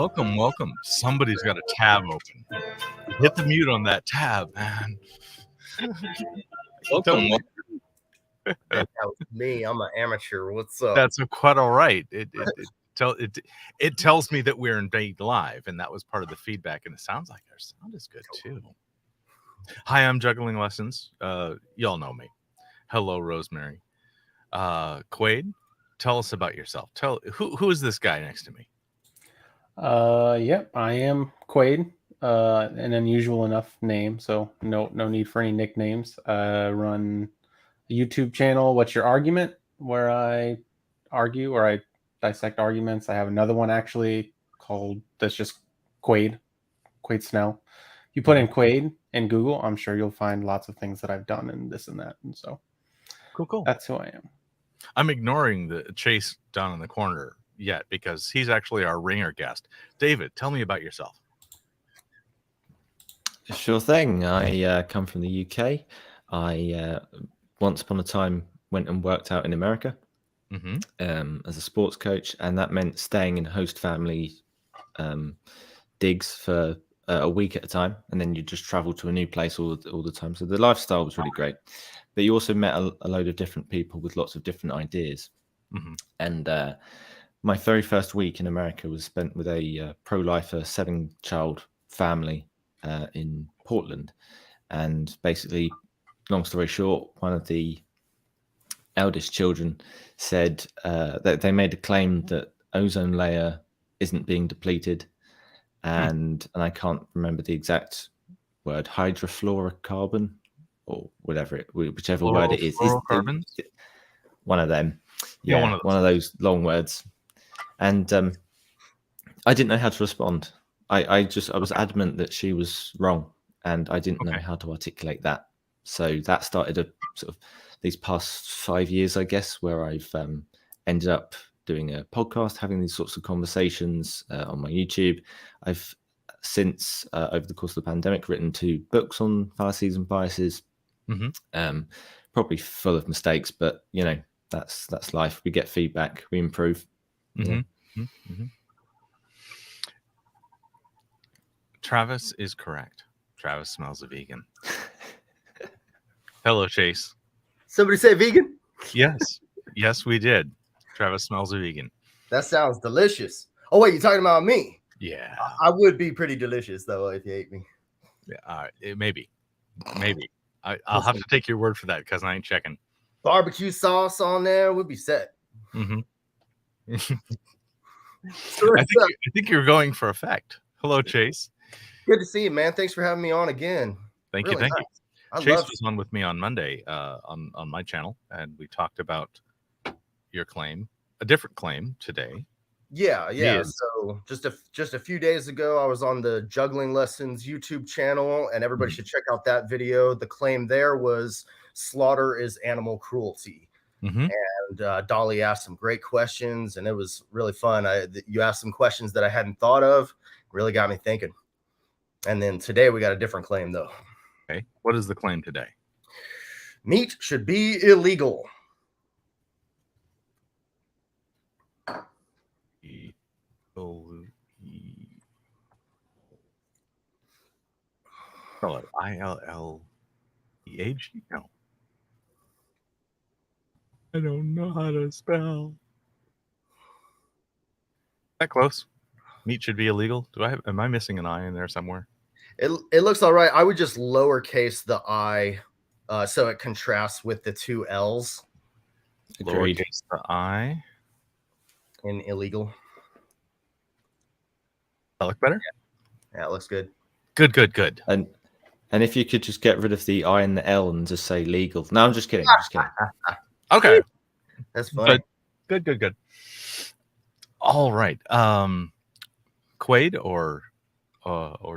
Welcome, welcome. Somebody's got a tab open. Hit the mute on that tab, man. Welcome. That was me. I'm an amateur. What's up? That's quite all right. It tells me that we're indeed live, and that was part of the feedback. And it sounds like our sound is good too. Hi, I'm Juggling Lessons. Y'all know me. Hello, Rosemary. Quayd, tell us about yourself. Who is this guy next to me? Yep, I am Quayd. An unusual enough name, so no need for any nicknames. Run a YouTube channel, What's Your Argument, where I argue or I dissect arguments. I have another one actually called that's just Quayd Snell. You put in Quayd in Google, I'm sure you'll find lots of things that I've done and this and that. And so cool. That's who I am. I'm ignoring the Chase down in the corner yet because he's actually our ringer guest. David, tell me about yourself. Sure thing. I come from the UK. I once upon a time went and worked out in America as a sports coach, and that meant staying in host family digs for a week at a time, and then you just travel to a new place all the time. So the lifestyle was really great, but you also met a load of different people with lots of different ideas. And my very first week in America was spent with a pro-lifer 7-child family in Portland. And basically, long story short, one of the eldest children said that they made a claim that ozone layer isn't being depleted, and I can't remember the exact word, hydrofluorocarbon or whichever word it is. One of them. Yeah, one of those long words. And I didn't know how to respond. I was adamant that she was wrong, and I didn't know how to articulate that. So that started a sort of these past 5 years, I guess, where I've ended up doing a podcast, having these sorts of conversations on my YouTube. I've since, over the course of the pandemic, written 2 books on fallacies and biases, probably full of mistakes, but that's life. We get feedback, we improve. Travis is correct. Travis smells a vegan. Hello, Chase. Somebody say vegan? Yes, we did. Travis smells a vegan. That sounds delicious. Oh wait, you're talking about me? Yeah. I would be pretty delicious though if you ate me. Yeah, maybe. I'll have to take your word for that because I ain't checking. Barbecue sauce on there would be set. I think you're going for effect. Hello, Chase. Good to see you, man. Thanks for having me on again. Thank you. Chase was on with me on Monday on my channel, and we talked about your claim, a different claim today. Yeah. So just a few days ago, I was on the Juggling Lessons YouTube channel, and everybody should check out that video. The claim there was slaughter is animal cruelty. And Dali asked some great questions, and it was really fun. You asked some questions that I hadn't thought of, really got me thinking. And then today we got a different claim, though. Okay, what is the claim today? Meat should be illegal. Spell it ILLEAG? No. I don't know how to spell. That close? Meat should be illegal. Am I missing an I in there somewhere? It looks all right. I would just lowercase the I so it contrasts with the 2 L's. Lowercase the I in illegal. That look better? Yeah, it looks good. Good. And if you could just get rid of the I and the L and just say legal. No, I'm just kidding. Okay. That's fine. Good. All right. Quayd or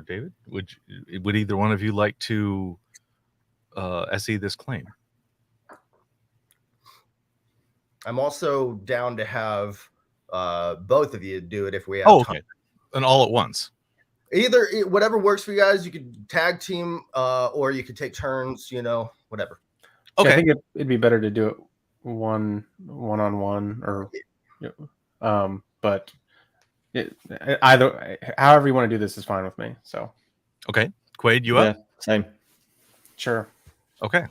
David, would either one of you like to SE this claim? I'm also down to have both of you do it if we have time. Okay. And all at once. Either whatever works for you guys. You could tag team or you could take turns, whatever. Okay. Yeah, I think it'd be better to do it one-on-one or but Either, however you want to do this is fine with me. So, Okay, Quaid, you Yeah, up? same. sure. Okay.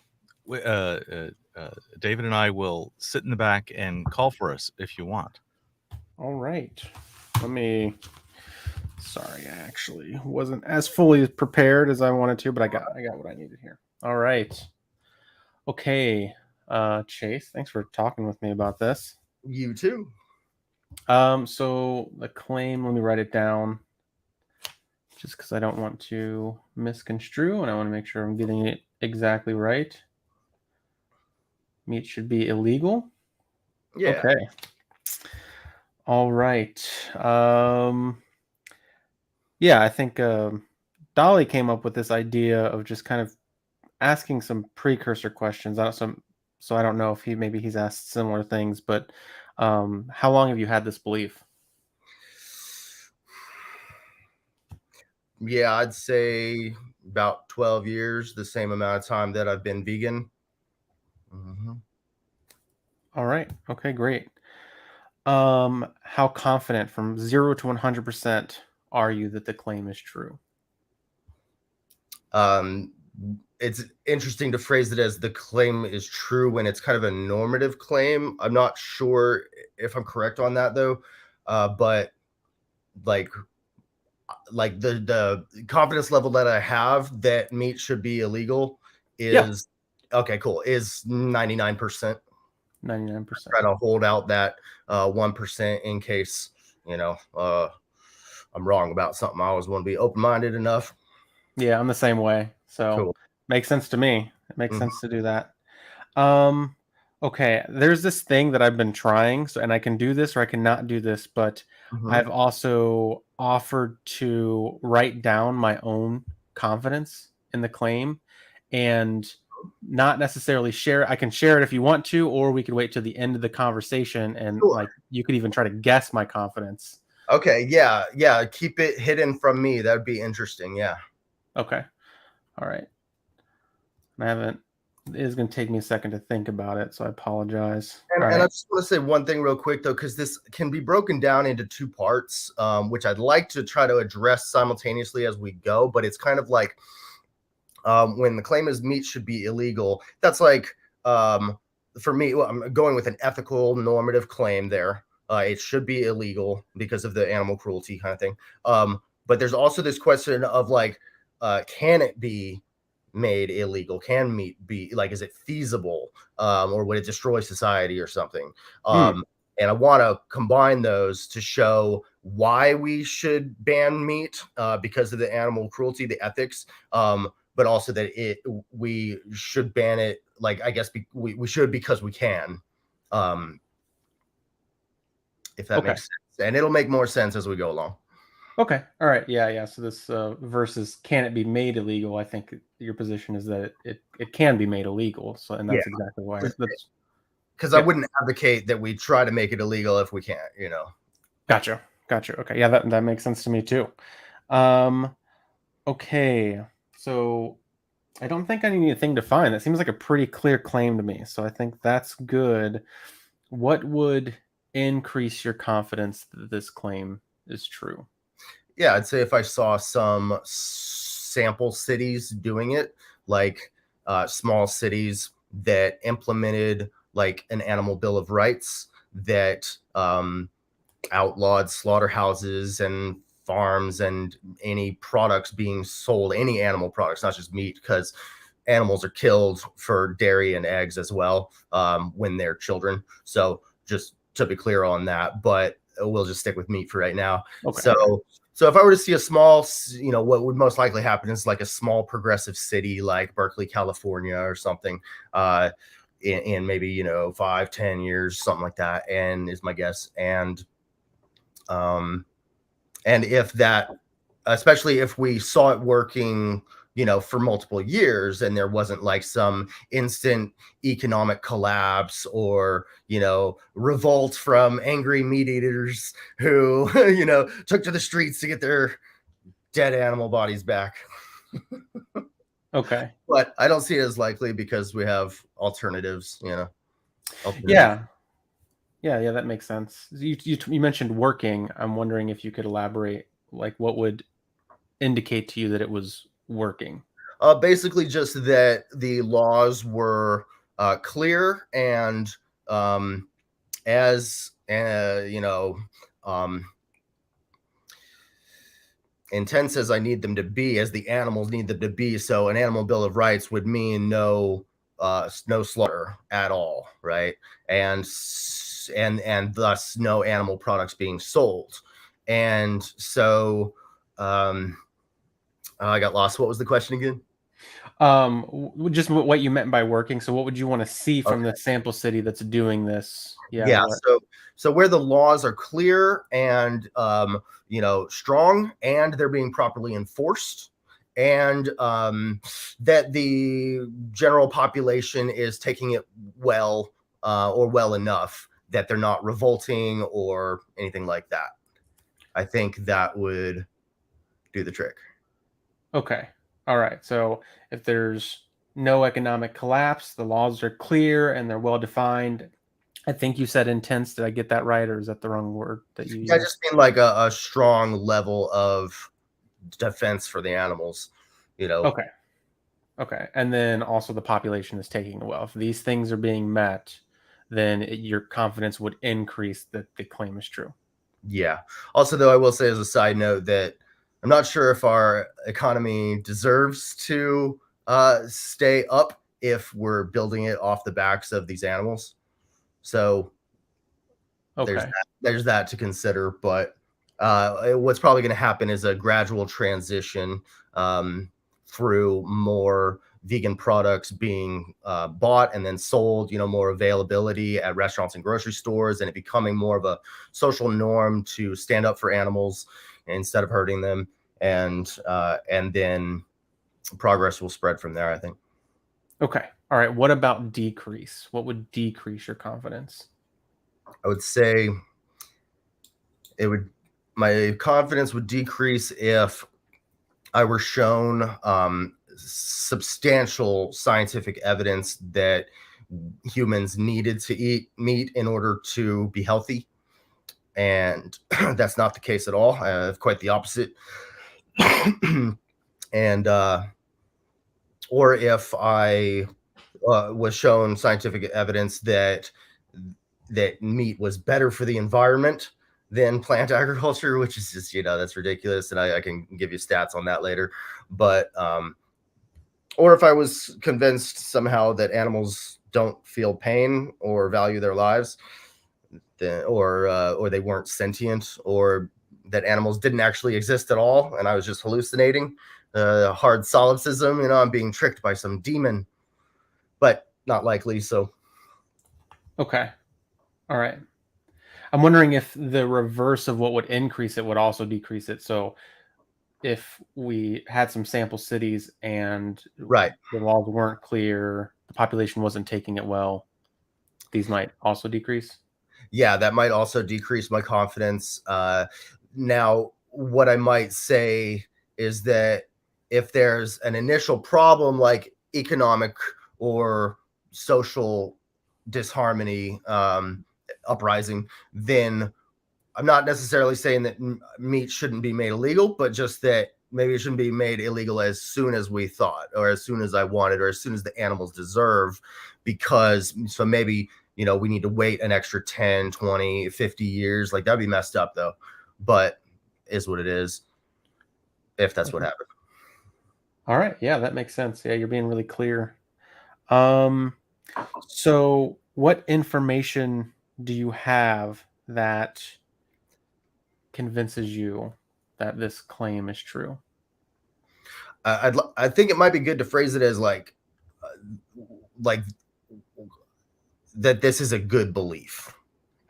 David and I will sit in the back and call for us if you want. All right. Sorry, I actually wasn't as fully prepared as I wanted to, but I got what I needed here. All right. Okay. Chase, thanks for talking with me about this. You too. So the claim, let me write it down just because I don't want to misconstrue and I want to make sure I'm getting it exactly right. Meat should be illegal. Yeah. Okay. All right. Yeah, I think Dali came up with this idea of just kind of asking some precursor questions. So I don't know if he's asked similar things, but how long have you had this belief? Yeah, I'd say about 12 years, the same amount of time that I've been vegan. Mm-hmm. All right. Okay, great. How confident from 0 to 100% are you that the claim is true? It's interesting to phrase it as the claim is true when it's kind of a normative claim. I'm not sure if I'm correct on that though, but like the confidence level that I have that meat should be illegal is okay. Cool. Is 99%. 99%. Try to hold out that 1% in case I'm wrong about something. I always want to be open-minded enough. Yeah, I'm the same way. So Cool. Makes sense to me. It makes sense to do that. Okay, there's this thing that I've been trying, and I can do this or I cannot do this, but I've also offered to write down my own confidence in the claim and not necessarily share. I can share it if you want to, or we could wait till the end of the conversation and like you could even try to guess my confidence. Okay, yeah. Keep it hidden from me. That would be interesting. Yeah. Okay. All right. It is going to take me a second to think about it, so I apologize. And I just want to say one thing real quick, though, because this can be broken down into two parts, which I'd like to try to address simultaneously as we go. But it's kind of like when the claim is meat should be illegal. That's like, for me, I'm going with an ethical normative claim there. It should be illegal because of the animal cruelty kind of thing. But there's also this question of like, can it be made illegal? Can meat be like, is it feasible, or would it destroy society or something? And I want to combine those to show why we should ban meat, because of the animal cruelty, the ethics, but also that we should ban it, like I guess we should because we can, if that makes sense, and it'll make more sense as we go along. Okay. All right. Yeah. So this versus can it be made illegal? I think your position is that it can be made illegal. So, and that's exactly why. Because I wouldn't advocate that we try to make it illegal if we can't. Gotcha. Okay. Yeah, that makes sense to me too. Okay. So I don't think I need anything to find. That seems like a pretty clear claim to me. So I think that's good. What would increase your confidence that this claim is true? Yeah, I'd say if I saw some sample cities doing it, like small cities that implemented like an animal bill of rights that outlawed slaughterhouses and farms and any products being sold, any animal products, not just meat, because animals are killed for dairy and eggs as well when they're children. So just to be clear on that, but we'll just stick with meat for right now. Okay. So if I were to see a small, what would most likely happen is like a small progressive city like Berkeley, California or something, in maybe, 5-10 years, something like that, and is my guess. And if that, especially if we saw it working, for multiple years and there wasn't like some instant economic collapse or, revolt from angry meat eaters who, took to the streets to get their dead animal bodies back. Okay. But I don't see it as likely because we have alternatives, Yeah. Yeah, that makes sense. You mentioned working. I'm wondering if you could elaborate, like what would indicate to you that it was working. Basically, just that the laws were clear and as intense as I need them to be, as the animals need them to be. So an animal bill of rights would mean no slaughter at all, right? And thus no animal products being sold. And so I got lost. What was the question again? Just what you meant by working. So what would you want to see from the sample city that's doing this? Yeah. So where the laws are clear and strong, and they're being properly enforced, and that the general population is taking it well or well enough that they're not revolting or anything like that. I think that would do the trick. Okay. All right. So if there's no economic collapse, the laws are clear and they're well defined. I think you said intense. Did I get that right, or is that the wrong word that you used? I just mean like a strong level of defense for the animals, Okay. And then also the population is taking it well. If these things are being met, then your confidence would increase that the claim is true. Yeah. Also, though, I will say as a side note that I'm not sure if our economy deserves to stay up if we're building it off the backs of these animals. So there's that to consider. But what's probably going to happen is a gradual transition through more vegan products being bought and then sold, more availability at restaurants and grocery stores, and it becoming more of a social norm to stand up for animals instead of hurting them. And then progress will spread from there, I think. Okay. All right. What about decrease? What would decrease your confidence? I would say my confidence would decrease if I were shown substantial scientific evidence that humans needed to eat meat in order to be healthy. And that's not the case at all. Quite the opposite. And or if I was shown scientific evidence that meat was better for the environment than plant agriculture, which is just, that's ridiculous. And I can give you stats on that later. But or if I was convinced somehow that animals don't feel pain or value their lives, or they weren't sentient, or that animals didn't actually exist at all, and I was just hallucinating, hard solipsism, I'm being tricked by some demon, but not likely. So, okay, all right. I'm wondering if the reverse of what would increase it would also decrease it. So if we had some sample cities and right, the laws weren't clear, the population wasn't taking it well, these might also decrease. Yeah, that might also decrease my confidence. Now, what I might say is that if there's an initial problem like economic or social disharmony, uprising, then I'm not necessarily saying that meat shouldn't be made illegal, but just that maybe it shouldn't be made illegal as soon as we thought, or as soon as I wanted, or as soon as the animals deserve, because so maybe, we need to wait an extra 10, 20, 50 years. Like, that'd be messed up though, but is what it is, if that's what happened. All right. Yeah, that makes sense. Yeah, you're being really clear. So what information do you have that convinces you that this claim is true? I think it might be good to phrase it as like that this is a good belief,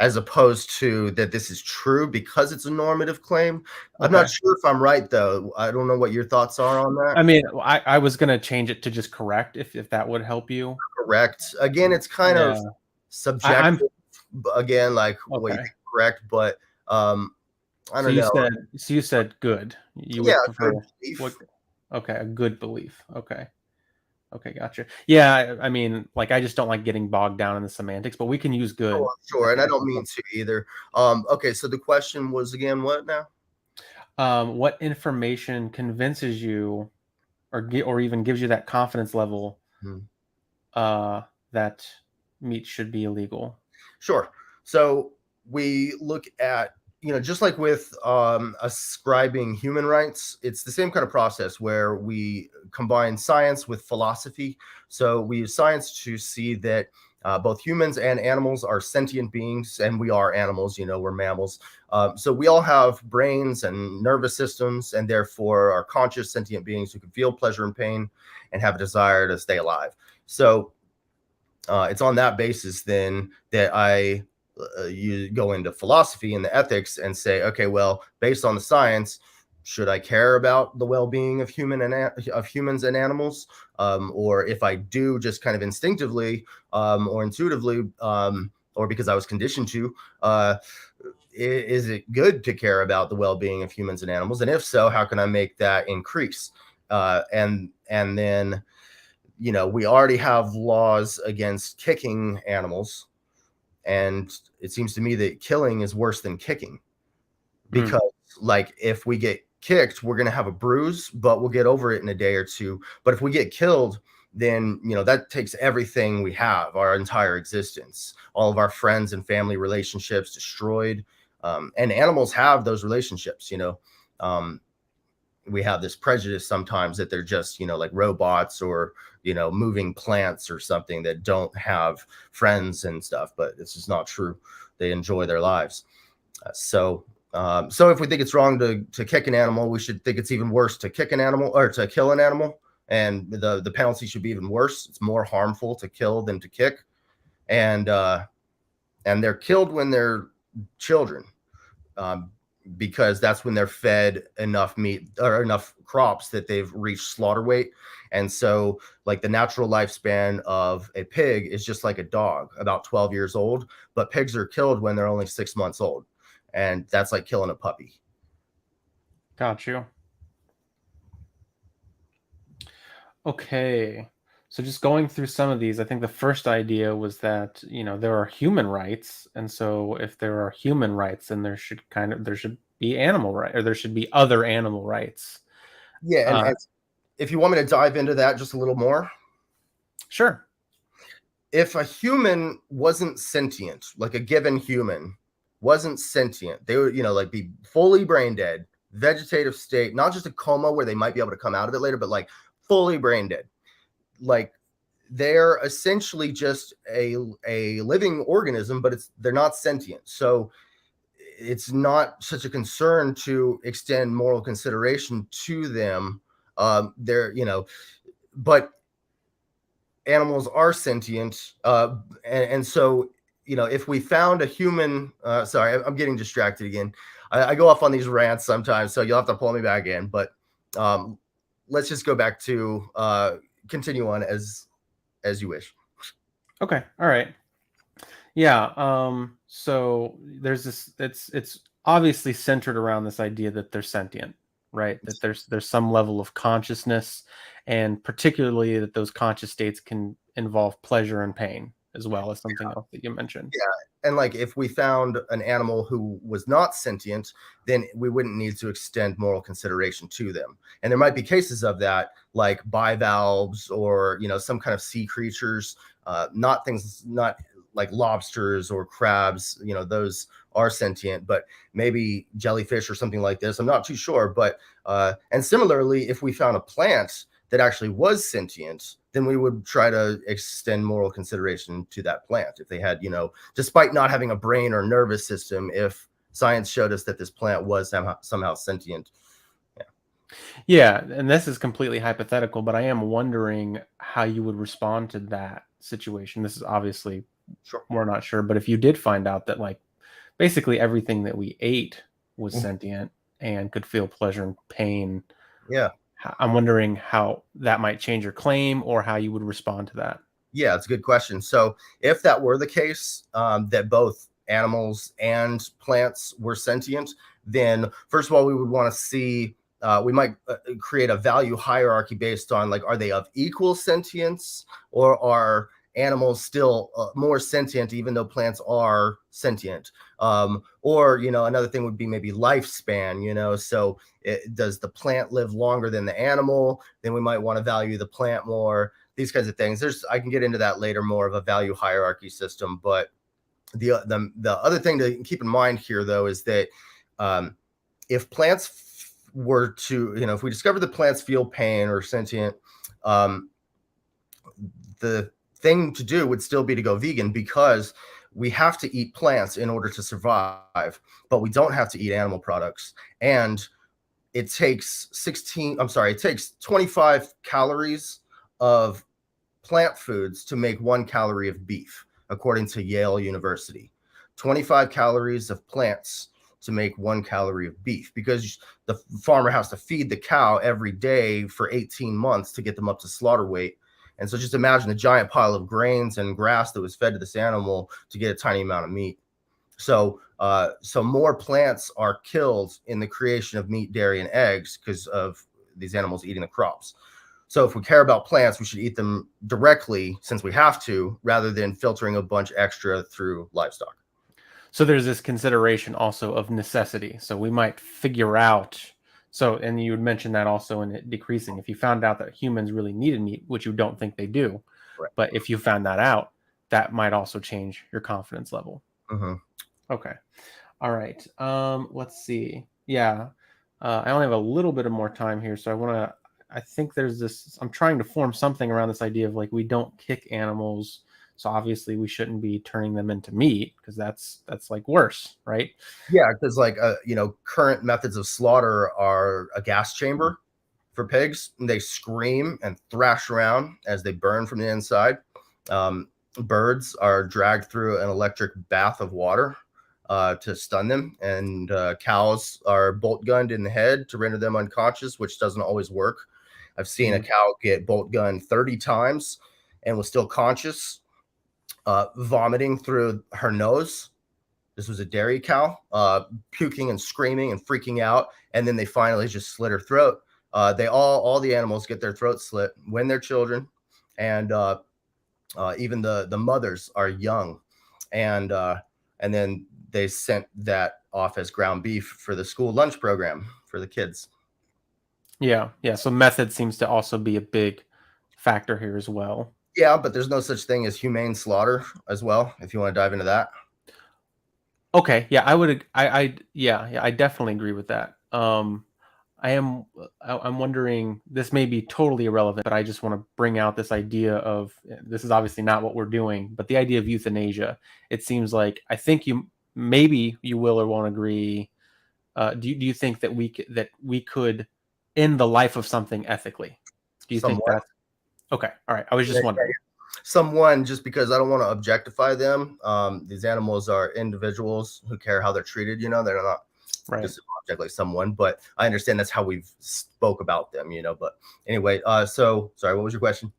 as opposed to that this is true because it's a normative claim. Okay. I'm not sure if I'm right, though. I don't know what your thoughts are on that. I mean, I was going to change it to just correct, if that would help you. Correct. Again, it's kind of subjective. Again, like what you think correct, but I don't know. So you said good. You would prefer, good belief. Okay, a good belief. Okay. Okay, gotcha. Yeah, I mean, like, I just don't like getting bogged down in the semantics, but we can use good. Oh, sure, and I don't mean to either. Okay, so the question was again what now? What information convinces you, or even gives you that confidence level, that meat should be illegal? Sure. So we look at, just like with ascribing human rights, it's the same kind of process where we combine science with philosophy. So we use science to see that both humans and animals are sentient beings, and we are animals, we're mammals. So we all have brains and nervous systems, and therefore are conscious sentient beings who can feel pleasure and pain and have a desire to stay alive. So it's on that basis then that you go into philosophy and the ethics and say, okay, well, based on the science, should I care about the well-being of humans and animals, or if I do, just kind of instinctively or intuitively, or because I was conditioned to, is it good to care about the well-being of humans and animals? And if so, how can I make that increase? And then we already have laws against kicking animals, and it seems to me that killing is worse than kicking, because like if we get kicked, we're going to have a bruise, but we'll get over it in a day or two. But if we get killed, then that takes everything we have, our entire existence, all of our friends and family relationships destroyed. And animals have those relationships. We have this prejudice sometimes that they're just like robots or moving plants or something that don't have friends and stuff, but it's just not true. They enjoy their lives. So if we think it's wrong to kick an animal, we should think it's even worse to kick an animal or to kill an animal, and the penalty should be even worse. It's more harmful to kill than to kick, and they're killed when they're children, because that's when they're fed enough meat or enough crops that they've reached slaughter weight. And so like the natural lifespan of a pig is just like a dog, about 12 years old, but pigs are killed when they're only 6 months old. And that's like killing a puppy. Got you. Okay. So just going through some of these, I think the first idea was that, there are human rights. And so if there are human rights, then there should be animal right, or there should be other animal rights. Yeah. And if you want me to dive into that just a little more. Sure. If a human wasn't sentient, like a given human wasn't sentient, they would, like be fully brain dead, vegetative state, not just a coma where they might be able to come out of it later, but like fully brain dead. Like they're essentially just a living organism, but they're not sentient. So it's not such a concern to extend moral consideration to them. But animals are sentient. And so, if we found a human, sorry, I'm getting distracted again. I go off on these rants sometimes, so you'll have to pull me back in, but let's just go back to continue on as you wish. Okay. All right. Yeah. So there's this, it's obviously centered around this idea that they're sentient, right? That there's some level of consciousness, and particularly that those conscious states can involve pleasure and pain, as well as something else that you mentioned. Yeah. And like if we found an animal who was not sentient, then we wouldn't need to extend moral consideration to them. And there might be cases of that, like bivalves or, some kind of sea creatures, not like lobsters or crabs, those are sentient, but maybe jellyfish or something like this. I'm not too sure. But and similarly, if we found a plant that actually was sentient, then we would try to extend moral consideration to that plant. If they had, despite not having a brain or nervous system, if science showed us that this plant was somehow sentient. Yeah. And this is completely hypothetical, but I am wondering how you would respond to that situation. This is obviously, sure, we're not sure, but if you did find out that like basically everything that we ate was sentient and could feel pleasure and pain. Yeah. I'm wondering how that might change your claim, or how you would respond to that. Yeah, it's a good question. So if that were the case, that both animals and plants were sentient, then first of all, we would want to see we might create a value hierarchy based on, like, are they of equal sentience, or are animals still more sentient even though plants are sentient? Or, you know, another thing would be maybe lifespan, you know, so does the plant live longer than the animal? Then we might want to value the plant more. These kinds of things. I can get into that later, more of a value hierarchy system. But the other thing to keep in mind here, though, is that if plants were to, you know, if we discover that plants feel pain or sentient, the thing to do would still be to go vegan, because we have to eat plants in order to survive, but we don't have to eat animal products. And it takes 25 calories of plant foods to make 1 calorie of beef, according to Yale University. 25 calories of plants to make 1 calorie of beef, because the farmer has to feed the cow every day for 18 months to get them up to slaughter weight. And so just imagine a giant pile of grains and grass that was fed to this animal to get a tiny amount of meat. So more plants are killed in the creation of meat, dairy, and eggs because of these animals eating the crops. So if we care about plants, we should eat them directly, since we have to, rather than filtering a bunch extra through livestock. So there's this consideration also of necessity. So we might figure out, and you would mention that also in it decreasing. If you found out that humans really needed meat, which you don't think they do, right, but if you found that out, that might also change your confidence level. Mm-hmm. Okay. All right. Let's see. Yeah. I only have a little bit of more time here, so I think there's this, I'm trying to form something around this idea of, like, we don't kick animals, so obviously we shouldn't be turning them into meat, because that's like worse, right? Yeah, because, like, you know, current methods of slaughter are a gas chamber for pigs, and they scream and thrash around as they burn from the inside. Birds are dragged through an electric bath of water to stun them, and cows are bolt gunned in the head to render them unconscious, which doesn't always work. I've seen a cow get bolt gunned 30 times and was still conscious, vomiting through her nose. This was a dairy cow, puking and screaming and freaking out, and then they finally just slit her throat. All the animals get their throats slit when they're children, and even the mothers are young, and then they sent that off as ground beef for the school lunch program for the kids. Yeah. So method seems to also be a big factor here as well. Yeah, but there's no such thing as humane slaughter as well, if you want to dive into that. Okay. Yeah, I would. I definitely agree with that. I'm wondering, this may be totally irrelevant, but I just want to bring out this idea of, this is obviously not what we're doing, but the idea of euthanasia. It seems like, I think maybe you will or won't agree. Do you think that we could end the life of something ethically? Do you think that's okay? All right. I was just wondering. Someone, just because I don't want to objectify them. These animals are individuals who care how they're treated. You know, they're not just an object like someone, but I understand that's how we've spoke about them, you know. But anyway, so sorry, what was your question?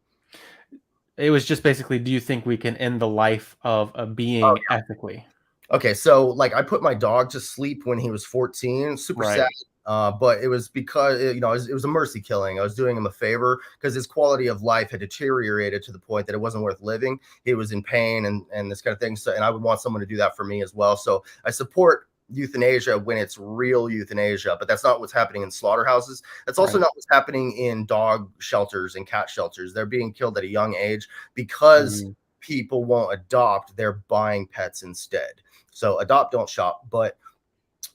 It was just basically, do you think we can end the life of a being ethically? Okay, so, like, I put my dog to sleep when he was 14, super sad. But it was because, you know, it was a mercy killing. I was doing him a favor because his quality of life had deteriorated to the point that it wasn't worth living. He was in pain and this kind of thing. So, and I would want someone to do that for me as well. So I support euthanasia when it's real euthanasia, but that's not what's happening in slaughterhouses. That's also not what's happening in dog shelters and cat shelters. They're being killed at a young age because people won't adopt. They're buying pets instead. So adopt, don't shop. But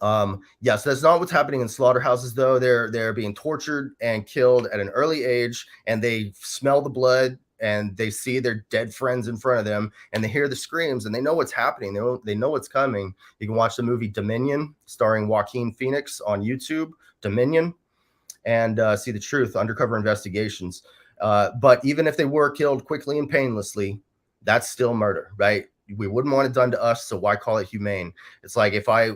so that's not what's happening in slaughterhouses, though. They're being tortured and killed at an early age, and they smell the blood and they see their dead friends in front of them, and they hear the screams, and they know what's happening. They know what's coming. You can watch the movie Dominion, starring Joaquin Phoenix, on YouTube, Dominion, and see the truth, undercover investigations. But even if they were killed quickly and painlessly, that's still murder, right? We wouldn't want it done to us, so why call it humane? It's like if I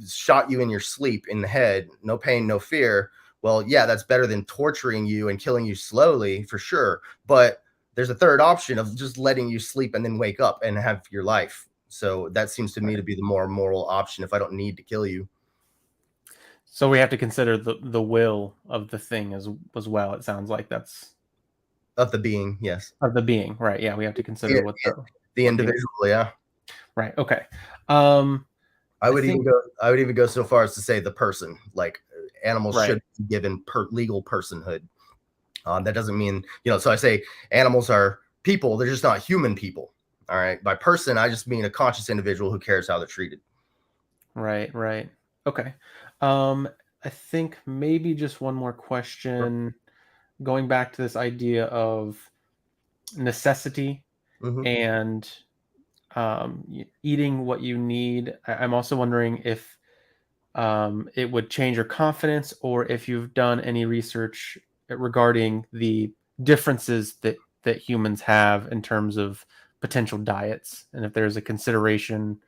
shot you in your sleep in the head, no pain, no fear. Well, yeah, that's better than torturing you and killing you slowly, for sure. But there's a third option of just letting you sleep and then wake up and have your life. So that seems to me to be the more moral option if I don't need to kill you. So we have to consider the will of the thing as well. It sounds like that's of the being, yes, of the being, right? Yeah, we have to consider what the individual, yeah. Right. Okay. I would even go so far as to say the person, like animals Right. should be given legal personhood. That doesn't mean, so I say animals are people, they're just not human people. All right. By person, I just mean a conscious individual who cares how they're treated. Right. Right. Okay. I think maybe just one more question, going back to this idea of necessity and eating what you need. I'm also wondering if it would change your confidence, or if you've done any research regarding the differences that humans have in terms of potential diets, and if there's a consideration.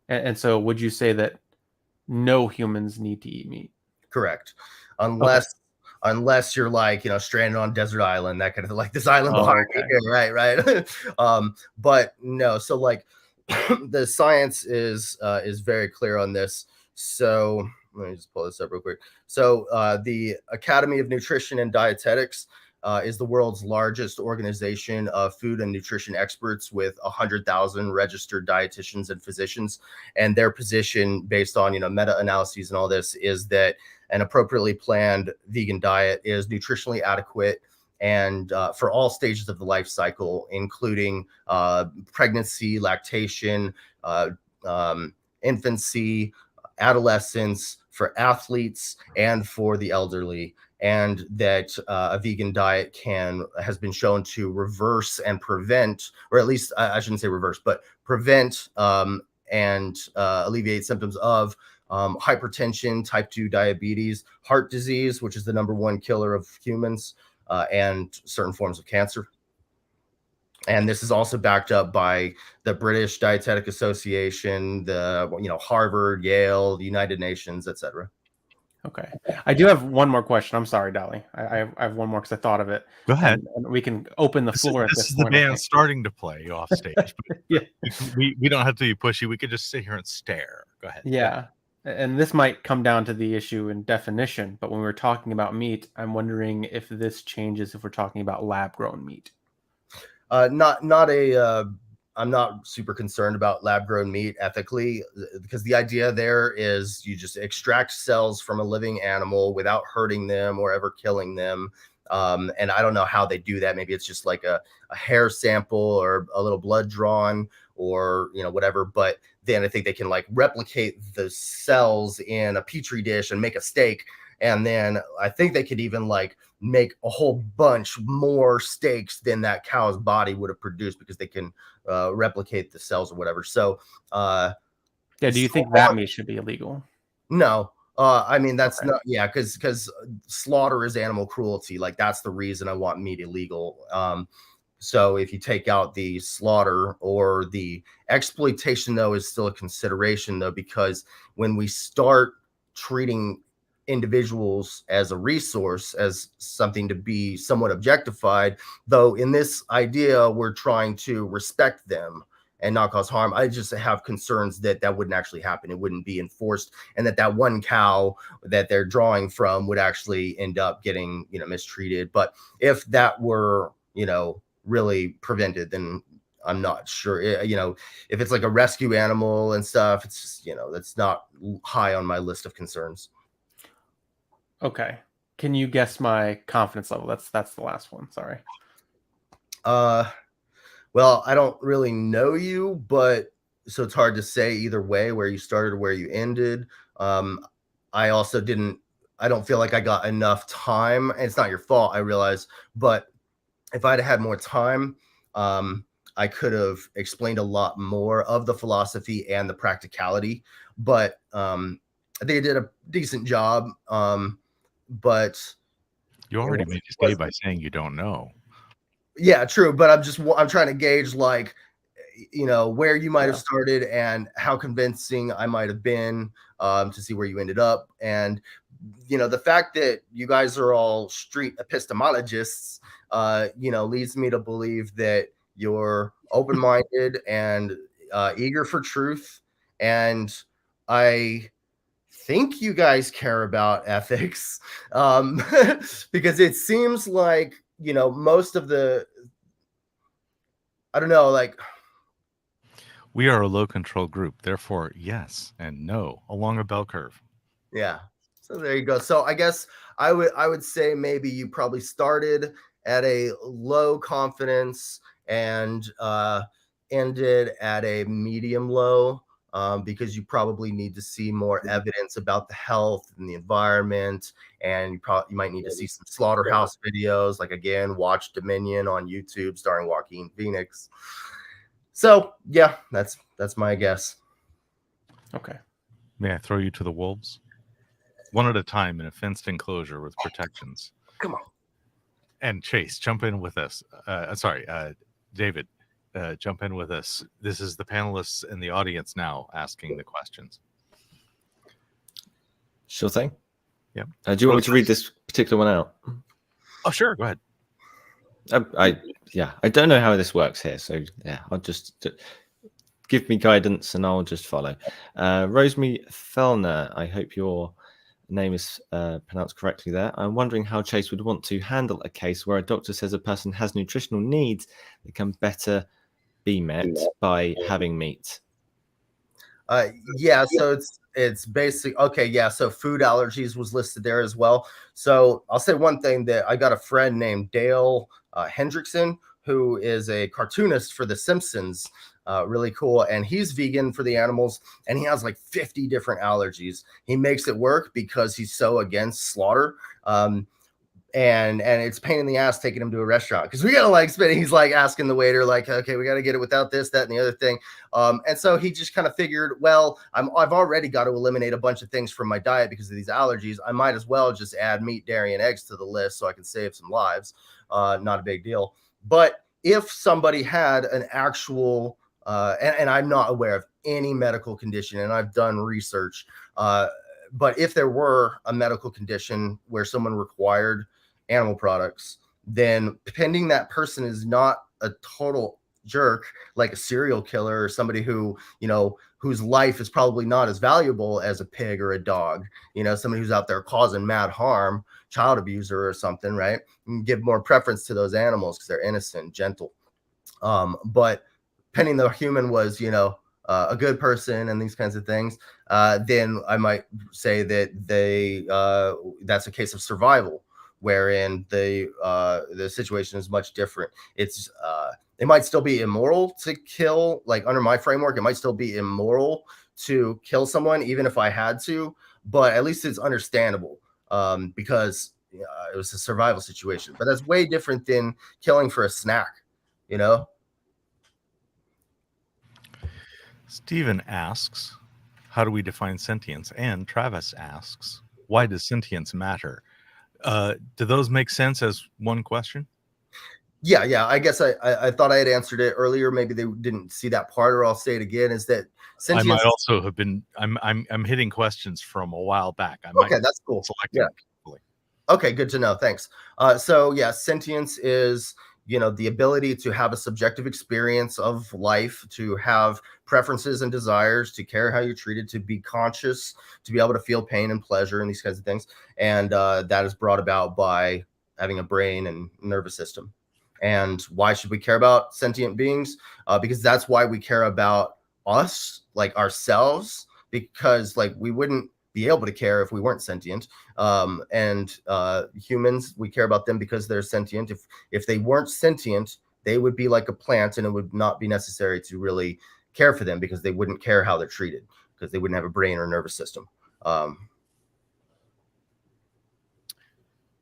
And so would you say that no humans need to eat meat? Correct. Unless you're like, stranded on a desert island, that kind of like this island behind me here, right. But no, so like the science is very clear on this. So let me just pull this up real quick. So the Academy of Nutrition and Dietetics is the world's largest organization of food and nutrition experts, with 100,000 registered dietitians and physicians. And their position, based on meta-analyses and all this, is that an appropriately planned vegan diet is nutritionally adequate and for all stages of the life cycle, including pregnancy, lactation, infancy, adolescence, for athletes, and for the elderly. And that a vegan diet has been shown to reverse and prevent, or at least I shouldn't say reverse, but prevent and alleviate symptoms of hypertension, type 2 diabetes, heart disease, which is the #1 killer of humans, and certain forms of cancer. And this is also backed up by the British Dietetic Association, the Harvard, Yale, the United Nations, etc. Okay. I do have one more question. I'm sorry, Dali. I have one more because I thought of it. Go ahead. And we can open the floor at this is point. The band starting to play off stage. Yeah. We don't have to be pushy. We could just sit here and stare. Go ahead. Yeah. And this might come down to the issue in definition, but when we're talking about meat, I'm wondering if this changes if we're talking about lab-grown meat. I'm not super concerned about lab-grown meat ethically, because the idea there is you just extract cells from a living animal without hurting them or ever killing them. And I don't know how they do that. Maybe it's just like a hair sample or a little blood drawn or whatever. But then I think they can like replicate the cells in a petri dish and make a steak. And then I think they could even like make a whole bunch more steaks than that cow's body would have produced, because they can replicate the cells or whatever. So do you think that meat should be illegal? No. I mean, that's not, because slaughter is animal cruelty. Like, that's the reason I want meat illegal. So if you take out the slaughter, or the exploitation, though, is still a consideration, though, because when we start treating individuals as a resource, as something to be somewhat objectified, though in this idea we're trying to respect them and not cause harm, I just have concerns that wouldn't actually happen. It wouldn't be enforced, and that one cow that they're drawing from would actually end up getting mistreated. But if that were really prevented, then I'm not sure. If it's like a rescue animal and stuff, it's just that's not high on my list of concerns. Okay. Can you guess my confidence level? That's the last one. Sorry. Well, I don't really know you, but so it's hard to say either way where you started or where you ended. I also I don't feel like I got enough time, and it's not your fault, I realize, but if I'd had more time, I could have explained a lot more of the philosophy and the practicality, but I think I did a decent job. But you already made your day by saying you don't know. Yeah, true. But I'm trying to gauge, like, where you might have started and how convincing I might have been to see where you ended up. And, the fact that you guys are all street epistemologists, leads me to believe that you're open-minded and eager for truth. And I think you guys care about ethics, because it seems like, most of the, I don't know, like, we are a low control group, therefore yes and no along a bell curve. yeah. So there you go. So I guess I would say maybe you probably started at a low confidence and ended at a medium low, because you probably need to see more evidence about the health and the environment, and you might need to see some slaughterhouse videos. Like, again, watch Dominion on YouTube starring Joaquin Phoenix. So yeah, that's my guess. Okay. May I throw you to the wolves? One at a time in a fenced enclosure with protections. Come on. And Chase, jump in with us. David, jump in with us. This is the panelists and the audience now asking the questions. Sure thing. Yep. Do you want me to read this particular one out? Oh, sure. Go ahead. I don't know how this works here, so yeah, I'll just give me guidance and I'll just follow. Rosemary Fellner, I hope your name is pronounced correctly there. I'm wondering how Chase would want to handle a case where a doctor says a person has nutritional needs that can better be met by having meat. Yeah, so it's basic. Okay, yeah, so food allergies was listed there as well. So I'll say one thing, that I got a friend named Dale Hendrickson, who is a cartoonist for The Simpsons. Really cool. And he's vegan for the animals, and he has like 50 different allergies. He makes it work because he's so against slaughter. And it's a pain in the ass taking him to a restaurant, because we gotta like spend. He's like asking the waiter, like, okay, we got to get it without this, that, and the other thing. And so he just kind of figured, well, I've already got to eliminate a bunch of things from my diet because of these allergies. I might as well just add meat, dairy, and eggs to the list so I can save some lives. Not a big deal. But if somebody had an actual, and I'm not aware of any medical condition, and I've done research, but if there were a medical condition where someone required animal products, then pending that person is not a total jerk, like a serial killer or somebody who, whose life is probably not as valuable as a pig or a dog, somebody who's out there causing mad harm, child abuser or something, right? And give more preference to those animals because they're innocent, gentle. But pending the human was, a good person and these kinds of things, then I might say that that's a case of survival, wherein the situation is much different. It might still be immoral to kill, like under my framework, it might still be immoral to kill someone, even if I had to, but at least it's understandable, because it was a survival situation. But that's way different than killing for a snack, Stephen asks, how do we define sentience? And Travis asks, why does sentience matter? Do those make sense as one question? Yeah. I guess I thought I had answered it earlier. Maybe they didn't see that part, or I'll say it again. Is that sentience? I might also have been. I'm hitting questions from a while back. Okay, that's cool. Yeah. Okay, good to know. Thanks. So yeah, sentience is, the ability to have a subjective experience of life, to have preferences and desires, to care how you're treated, to be conscious, to be able to feel pain and pleasure and these kinds of things. And that is brought about by having a brain and nervous system. And why should we care about sentient beings? Because that's why we care about us, like ourselves, because like we wouldn't be able to care if we weren't sentient. And humans, we care about them because they're sentient. If they weren't sentient, they would be like a plant, and it would not be necessary to really care for them, because they wouldn't care how they're treated, because they wouldn't have a brain or nervous system.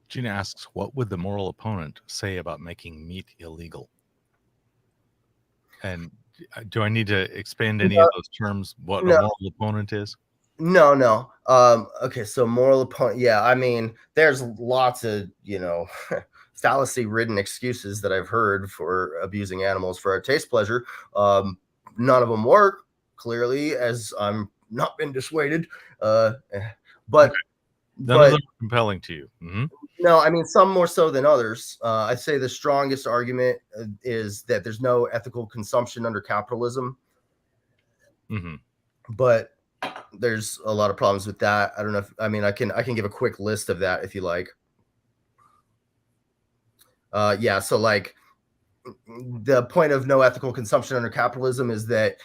Gina asks, what would the moral opponent say about making meat illegal? And do I need to expand any of those terms, what a moral opponent is? No. Okay, so moral opponent. Yeah, I mean, there's lots of, fallacy-ridden excuses that I've heard for abusing animals for our taste pleasure. None of them work, clearly, as I'm not been dissuaded. But okay. None of them are compelling to you. Mm-hmm. No, I mean, some more so than others. I'd say the strongest argument is that there's no ethical consumption under capitalism. Mm-hmm. But there's a lot of problems with that. I don't know if, I mean, I can give a quick list of that if you like. Yeah, so like the point of no ethical consumption under capitalism is that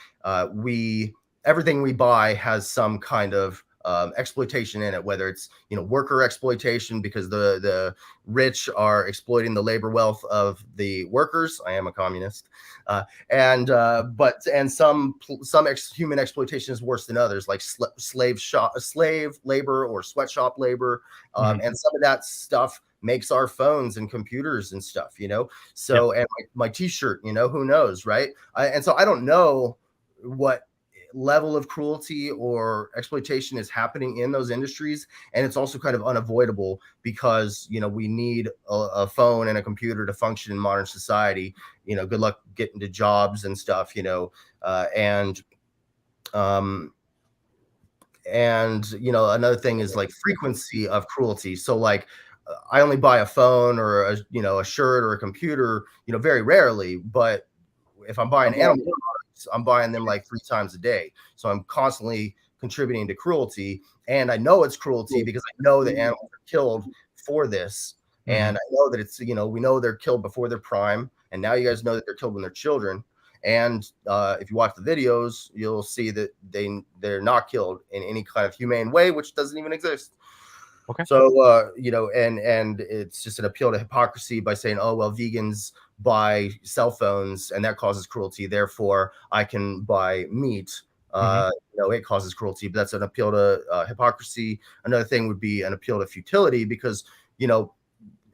everything we buy has some kind of exploitation in it, whether it's worker exploitation because the rich are exploiting the labor wealth of the workers. I am a communist, and some human exploitation is worse than others, like slave labor or sweatshop labor, and some of that stuff makes our phones and computers and stuff, so and my t-shirt, who knows, right? And so I don't know what level of cruelty or exploitation is happening in those industries, and it's also kind of unavoidable because we need a phone and a computer to function in modern society. Good luck getting to jobs and stuff, and another thing is like frequency of cruelty. So like I only buy a phone or a shirt or a computer, very rarely. But if I'm buying animal products, I'm buying them like 3 times a day. So I'm constantly contributing to cruelty, and I know it's cruelty because I know the animals are killed for this, and I know that it's we know they're killed before their prime, and now you guys know that they're killed when they're children. And if you watch the videos, you'll see that they're not killed in any kind of humane way, which doesn't even exist. Okay. So, and it's just an appeal to hypocrisy by saying, oh, well, vegans buy cell phones and that causes cruelty. Therefore, I can buy meat. It causes cruelty, but that's an appeal to hypocrisy. Another thing would be an appeal to futility because,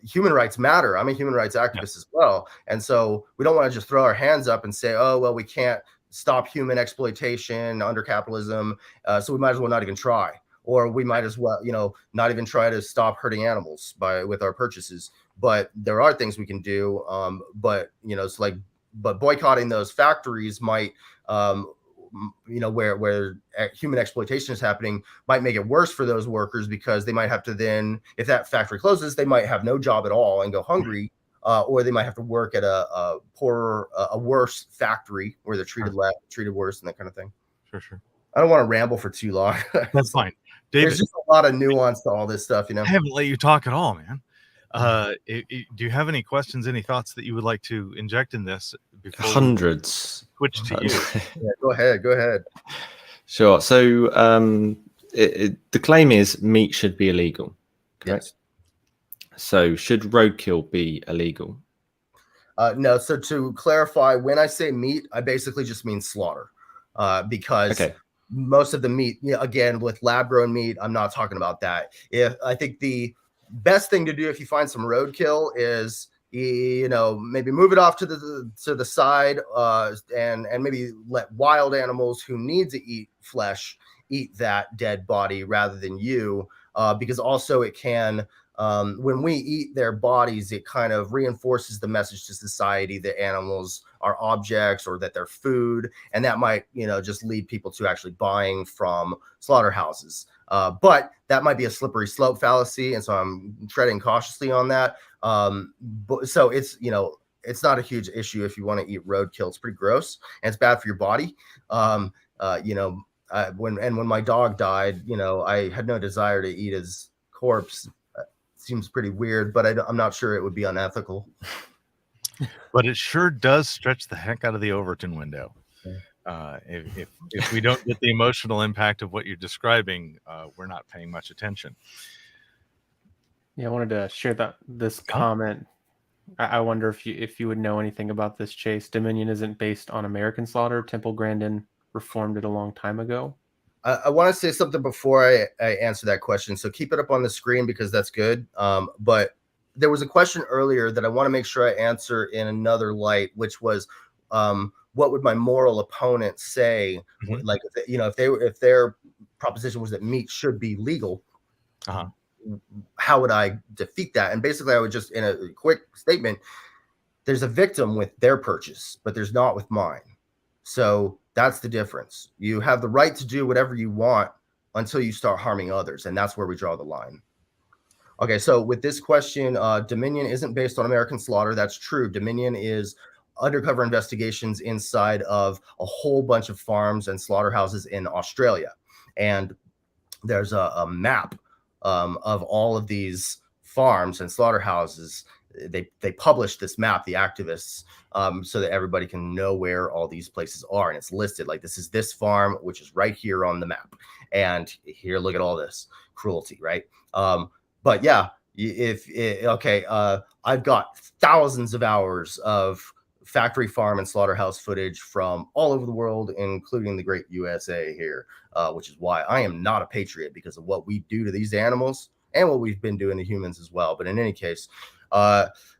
human rights matter. I'm a human rights activist as well. And so we don't want to just throw our hands up and say, oh, well, we can't stop human exploitation under capitalism. So we might as well not even try. Or we might as well, not even try to stop hurting animals with our purchases. But there are things we can do. But boycotting those factories might, where human exploitation is happening, might make it worse for those workers because they might have to then, if that factory closes, they might have no job at all and go hungry. Or they might have to work at a worse factory where they're treated worse and that kind of thing. Sure. I don't want to ramble for too long. That's fine. David, there's just a lot of nuance to all this stuff, I haven't let you talk at all, man. Do you have any questions, any thoughts that you would like to inject in this? Hundreds. Switch to you. Yeah, go ahead. Sure. So the claim is meat should be illegal. Correct? Yes. So should roadkill be illegal? No. So to clarify, when I say meat, I basically just mean slaughter. Because most of the meat, again, with lab-grown meat, I'm not talking about that. I think the best thing to do if you find some roadkill is, maybe move it off to the side, and maybe let wild animals who need to eat flesh eat that dead body rather than you, because also it can. When we eat their bodies, it kind of reinforces the message to society that animals are objects or that they're food. And that might, just lead people to actually buying from slaughterhouses. But that might be a slippery slope fallacy. And so I'm treading cautiously on that. So it's, it's not a huge issue if you want to eat roadkill. It's pretty gross and it's bad for your body. When my dog died, I had no desire to eat his corpse. Seems pretty weird, but I'm not sure it would be unethical. But it sure does stretch the heck out of the Overton window. If we don't get the emotional impact of what you're describing, we're not paying much attention. Yeah, I wanted to share this comment. I wonder if you would know anything about this, Chase. Dominion isn't based on American slaughter. Temple Grandin reformed it a long time ago. I want to say something before I answer that question. So keep it up on the screen because that's good. But there was a question earlier that I want to make sure I answer in another light, which was, what would my moral opponent say? Like, if their proposition was that meat should be legal, how would I defeat that? And basically I would just, in a quick statement, there's a victim with their purchase, but there's not with mine. So that's the difference. You have the right to do whatever you want until you start harming others. And that's where we draw the line. Okay, so with this question, Dominion isn't based on American slaughter. That's true. Dominion is undercover investigations inside of a whole bunch of farms and slaughterhouses in Australia. and there's a map of all of these farms and slaughterhouses. They published this map, the activists, so that everybody can know where all these places are, and it's listed like this is this farm, which is right here on the map, and here, look at all this cruelty, right? But yeah, I've got thousands of hours of factory farm and slaughterhouse footage from all over the world, including the great USA here, which is why I am not a patriot, because of what we do to these animals and what we've been doing to humans as well. But in any case,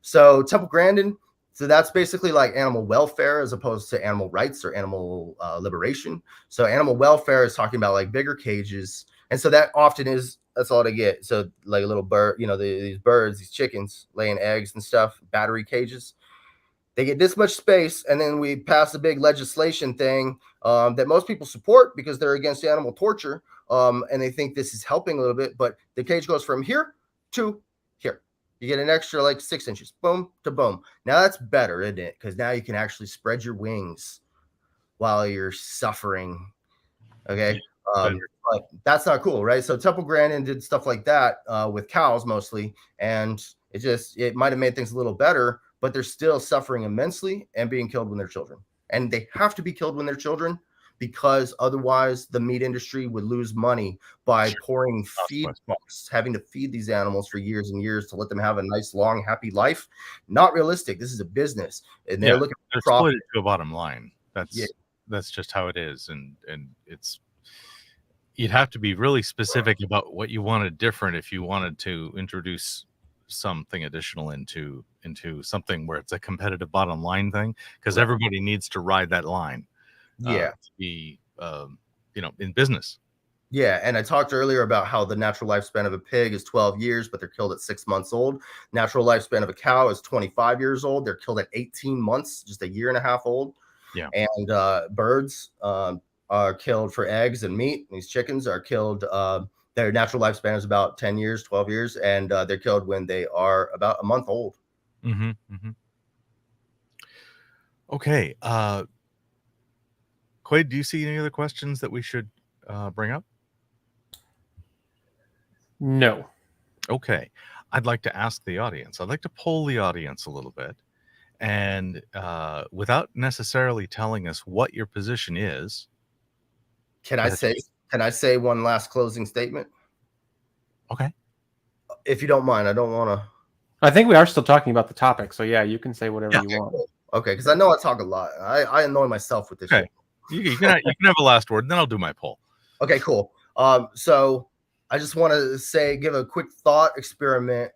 so Temple Grandin, so that's basically like animal welfare as opposed to animal rights or animal liberation. So animal welfare is talking about like bigger cages, and so that often is, that's all they get. So like a little bird, you know, these birds, these chickens laying eggs and stuff, battery cages. They get this much space, and then we pass a big legislation thing that most people support because they're against animal torture, and they think this is helping a little bit. But the cage goes from here to here. You get an extra like 6 inches, boom to boom. Now that's better, isn't it? Because now you can actually spread your wings while you're suffering. Okay. But that's not cool, right? So Temple Grandin did stuff like that with cows mostly, and it might have made things a little better, but they're still suffering immensely and being killed when they're children. And they have to be killed when they're children, because otherwise the meat industry would lose money by pouring feed costs, having to feed these animals for years and years to let them have a nice, long, happy life. Not realistic. This is a business, and they're looking for profit. To a bottom line. That's just how it is, and it's, you'd have to be really specific about what you wanted different if you wanted to introduce something additional into something where it's a competitive bottom line thing, because everybody needs to ride that line. To be in business. Yeah, and I talked earlier about how the natural lifespan of a pig is 12 years, but they're killed at 6 months old. Natural lifespan of a cow is 25 years old. They're killed at 18 months, just a year and a half old. Yeah. And birds are killed for eggs and meat. These chickens are killed. Their natural lifespan is about 10 years, 12 years, and they're killed when they are about a month old. Mm-hmm, mm-hmm. Okay. Quayd, do you see any other questions that we should bring up? No. Okay. I'd like to ask the audience. I'd like to poll the audience a little bit. And without necessarily telling us what your position is. Can I say one last closing statement? Okay. If you don't mind, I don't want to. I think we are still talking about the topic. So yeah, you can say whatever you want. Okay, because I know I talk a lot. I annoy myself with this shit. You can have a last word, and then I'll do my poll. Okay, cool. So I just want to give a quick thought experiment.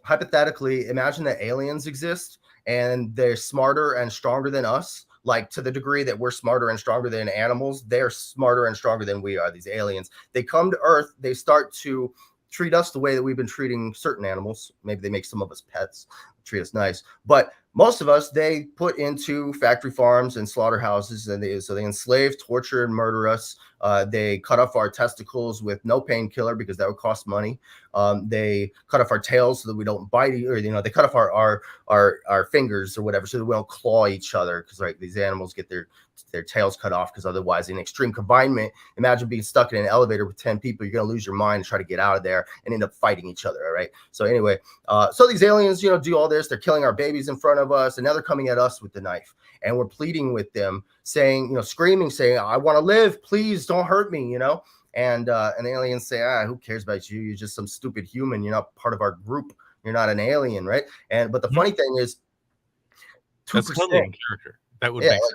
Hypothetically, imagine that aliens exist and they're smarter and stronger than us, like to the degree that we're smarter and stronger than animals. They're smarter and stronger than we are, these aliens. They come to Earth, they start to treat us the way that we've been treating certain animals. Maybe they make some of us pets, treat us nice. But most of us, they put into factory farms and slaughterhouses, and they enslave, torture, and murder us. They cut off our testicles with no painkiller because that would cost money. They cut off our tails so that we don't bite, or they cut off our fingers or whatever so that we don't claw each other, because these animals get their tails cut off, because otherwise, in extreme confinement, imagine being stuck in an elevator with 10 people. You're going to lose your mind and try to get out of there and end up fighting each other. All right. So anyway, so these aliens, do all this. They're killing our babies in front of us, and now they're coming at us with the knife, and we're pleading with them, saying, screaming, saying, I want to live, please don't hurt me, and the aliens say, who cares about you? You're just some stupid human. You're not part of our group. You're not an alien, right? But the funny thing is, 2%, that's totally in character. That would make sense.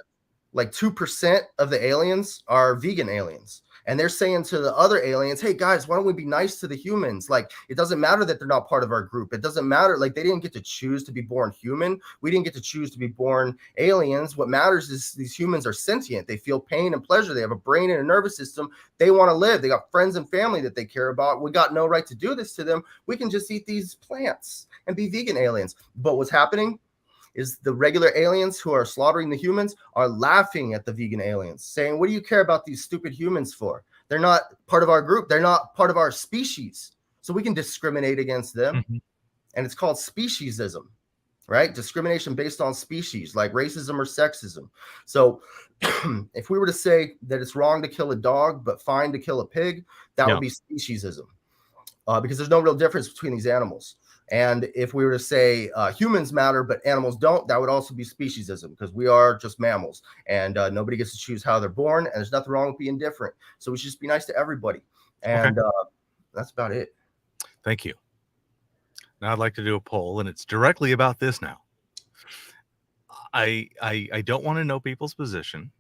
Like 2% of the aliens are vegan aliens. And they're saying to the other aliens, hey, guys, why don't we be nice to the humans? Like, it doesn't matter that they're not part of our group. It doesn't matter. Like, they didn't get to choose to be born human. We didn't get to choose to be born aliens. What matters is these humans are sentient. They feel pain and pleasure. They have a brain and a nervous system. They want to live. They got friends and family that they care about. We got no right to do this to them. We can just eat these plants and be vegan aliens. But what's happening is the regular aliens who are slaughtering the humans are laughing at the vegan aliens, saying, what do you care about these stupid humans for? They're not part of our group. They're not part of our species. So we can discriminate against them. Mm-hmm. And it's called speciesism. right? Discrimination based on species, like racism or sexism. So if we were to say that it's wrong to kill a dog, but fine to kill a pig, that would be speciesism, because there's no real difference between these animals. And if we were to say humans matter, but animals don't, that would also be speciesism, because we are just mammals, and nobody gets to choose how they're born, and there's nothing wrong with being different. So we should just be nice to everybody. And that's about it. Thank you. Now I'd like to do a poll, and it's directly about this now. I don't want to know people's position.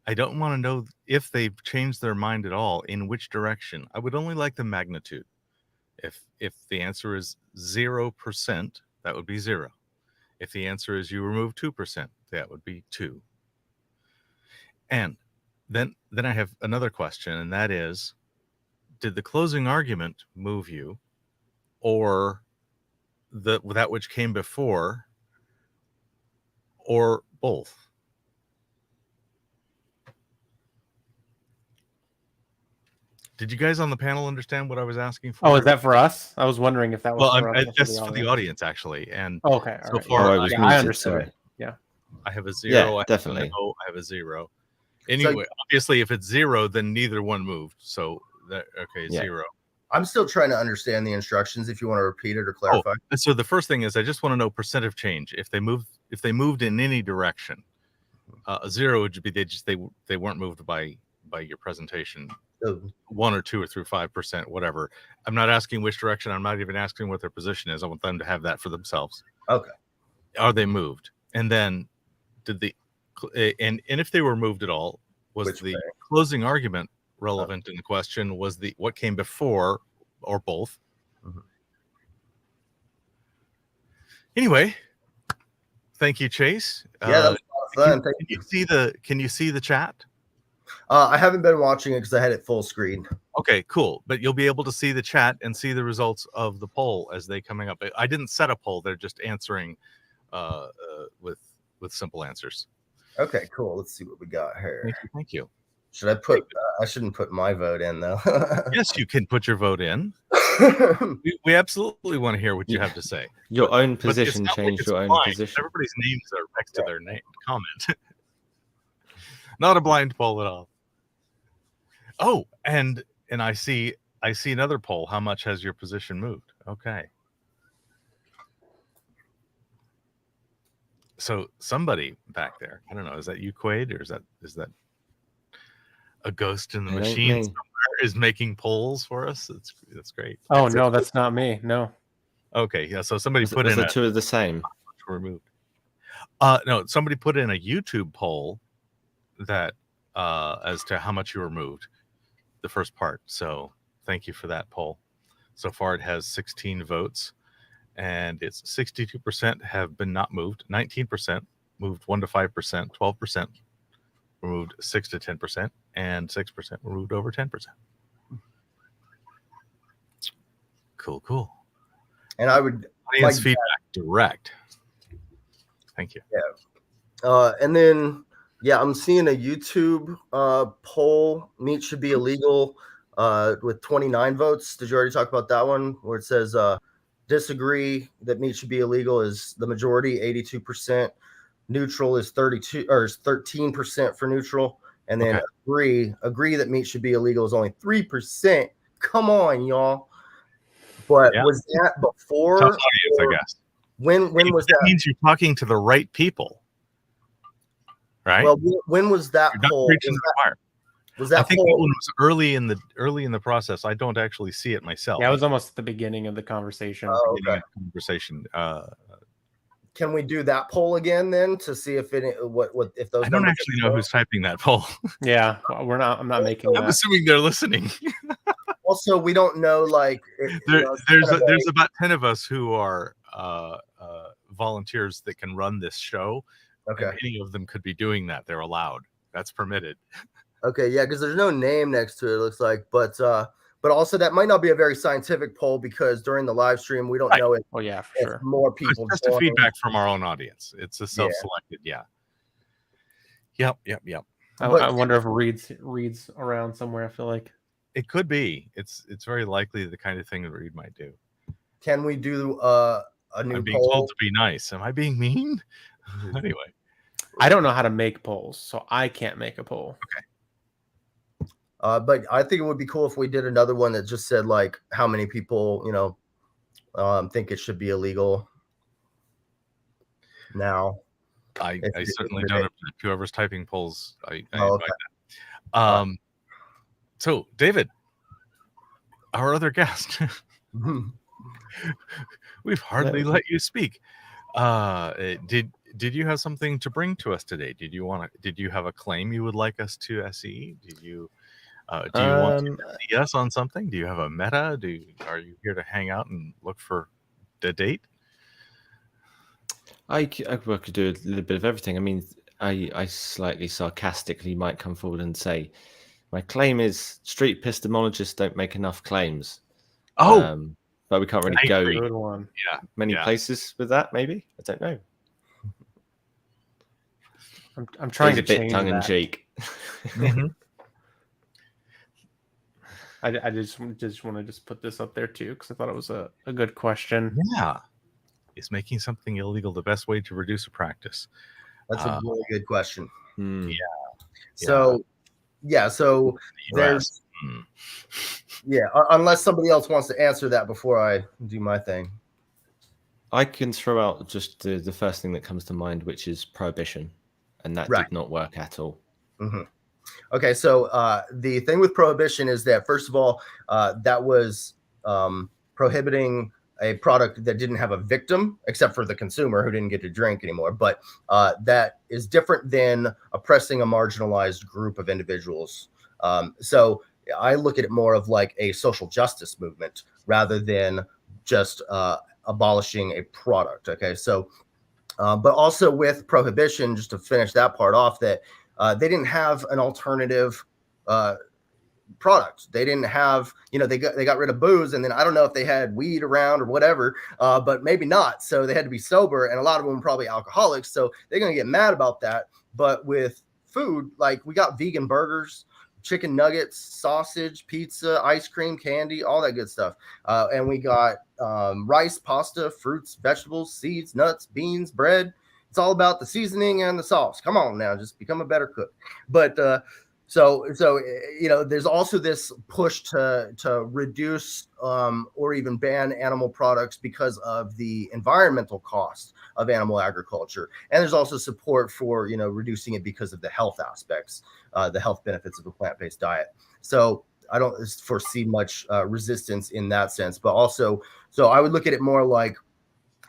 I don't want to know if they've changed their mind at all, in which direction. I would only like the magnitude. If the answer is 0%, that would be 0. If the answer is you remove 2%, that would be 2. And then I have another question, and that is, did the closing argument move you, or that which came before, or both? Did you guys on the panel understand what I was asking for? Oh, is that for us? I was wondering if that was for us. That's for the audience, actually. And okay, so right. far, I understood it. Yeah, I have a 0. Yeah, definitely. I have a 0. Anyway, obviously, if it's 0, then neither one moved. So okay, 0. I'm still trying to understand the instructions. If you want to repeat it or clarify. So the first thing is, I just want to know percent of change. If they moved in any direction, a 0 would be they weren't moved by your presentation. 1 or 2 or through 5%, whatever. I'm not asking which direction. I'm not even asking what their position is. I want them to have that for themselves. Okay. Are they moved? And then and if they were moved at all, was the closing argument relevant in the question? Was what came before, or both? Mm-hmm. Anyway, thank you, Chase. Yeah, that was a lot of fun. Can you see the chat? I haven't been watching it because I had it full screen. Okay, cool. But you'll be able to see the chat and see the results of the poll as they coming up. I didn't set a poll; they're just answering with simple answers. Okay, cool. Let's see what we got here. Thank you. Should I put? I shouldn't put my vote in though. Yes, you can put your vote in. we absolutely want to hear what you have to say. Your own position, change your own position. Everybody's names are next to their name comment. Not a blind poll at all. Oh, and I see another poll. How much has your position moved? Okay. So somebody back there, I don't know, is that you, Quayd, or is that a ghost in the machine somewhere is making polls for us? That's great. Oh, no, that's not me. No. Okay, yeah. So somebody put in the two of the same. Removed. No, somebody put in a YouTube poll that as to how much you removed, the first part. So thank you for that poll. So far it has 16 votes, and it's 62% have been not moved, 19% moved 1 to 5%, 12% removed 6 to 10%, and 6% removed over 10%. Cool. And I would audience feedback direct. Thank you. Yeah. And then I'm seeing a YouTube poll. Meat should be illegal with 29 votes. Did you already talk about that one? Where it says disagree that meat should be illegal is the majority, 82%. Neutral is 13% for neutral. And then agree that meat should be illegal is only 3%. Come on, y'all. But was that before? Tough audience, I guess. When was that? That means you're talking to the right people. Right. Well, when was that poll? Was that I think that one was early in the process. I don't actually see it myself. Yeah, it was almost at the beginning of the conversation. Can we do that poll again then to see if if those? I don't actually know who's typing that poll. Yeah, I'm not making that. I'm assuming they're listening. Also, we don't know. Like, there's about 10 of us who are volunteers that can run this show. Okay. Any of them could be doing that. They're allowed. That's permitted. Okay, yeah, because there's no name next to it. It looks like, but also that might not be a very scientific poll because during the live stream we don't know it. Oh yeah, for sure. More people. It's just a feedback from our own audience. It's a self-selected. Yeah. Yep. I wonder if Reed's around somewhere. I feel like it could be. It's very likely the kind of thing that Reed might do. Can we do a new I'm being poll. told to be nice. Am I being mean? Anyway, I don't know how to make polls, so I can't make a poll. Okay. But I think it would be cool if we did another one that just said like how many people, you know, think it should be illegal now. I certainly don't object. Whoever's typing polls, I Oh, invite that. So, David, our other guest, we've hardly let you speak. Did you have something to bring to us today? Did you have a claim you would like us to SE? Do you want to see us on something? Do you have a meta? Are you here to hang out and look for the date? I could do a little bit of everything. I mean, I slightly sarcastically might come forward and say, my claim is street epistemologists don't make enough claims. Oh, but we can't really go many Yeah. places with that. Maybe, I don't know. I'm trying to It's a bit change tongue in that. cheek. I just want to put this up there too because I thought it was a good question. Yeah. Is making something illegal the best way to reduce a practice? That's a really good question. Yeah. So, so there's, unless somebody else wants to answer that before I do my thing. I can throw out just the first thing that comes to mind, which is prohibition, and that did not work at all. Mm-hmm. Okay, so the thing with prohibition is that, first of all, that was prohibiting a product that didn't have a victim, except for the consumer who didn't get to drink anymore. But that is different than oppressing a marginalized group of individuals. So I look at it more of like a social justice movement rather than just abolishing a product. Okay, so but also with prohibition, just to finish that part off, that they didn't have an alternative product. They didn't have, they got rid of booze, and then I don't know if they had weed around or whatever, but maybe not. So they had to be sober, and a lot of them were probably alcoholics. So they're gonna get mad about that. But with food, like we got vegan burgers, chicken nuggets, sausage, pizza, ice cream, candy, all that good stuff. And we got rice, pasta, fruits, vegetables, seeds, nuts, beans, bread. It's all about the seasoning and the sauce. Come on now, just become a better cook. But so there's also this push to reduce or even ban animal products because of the environmental cost of animal agriculture, and there's also support for reducing it because of the health aspects, the health benefits of a plant-based diet. So I don't foresee much resistance in that sense, but also, so I would look at it more like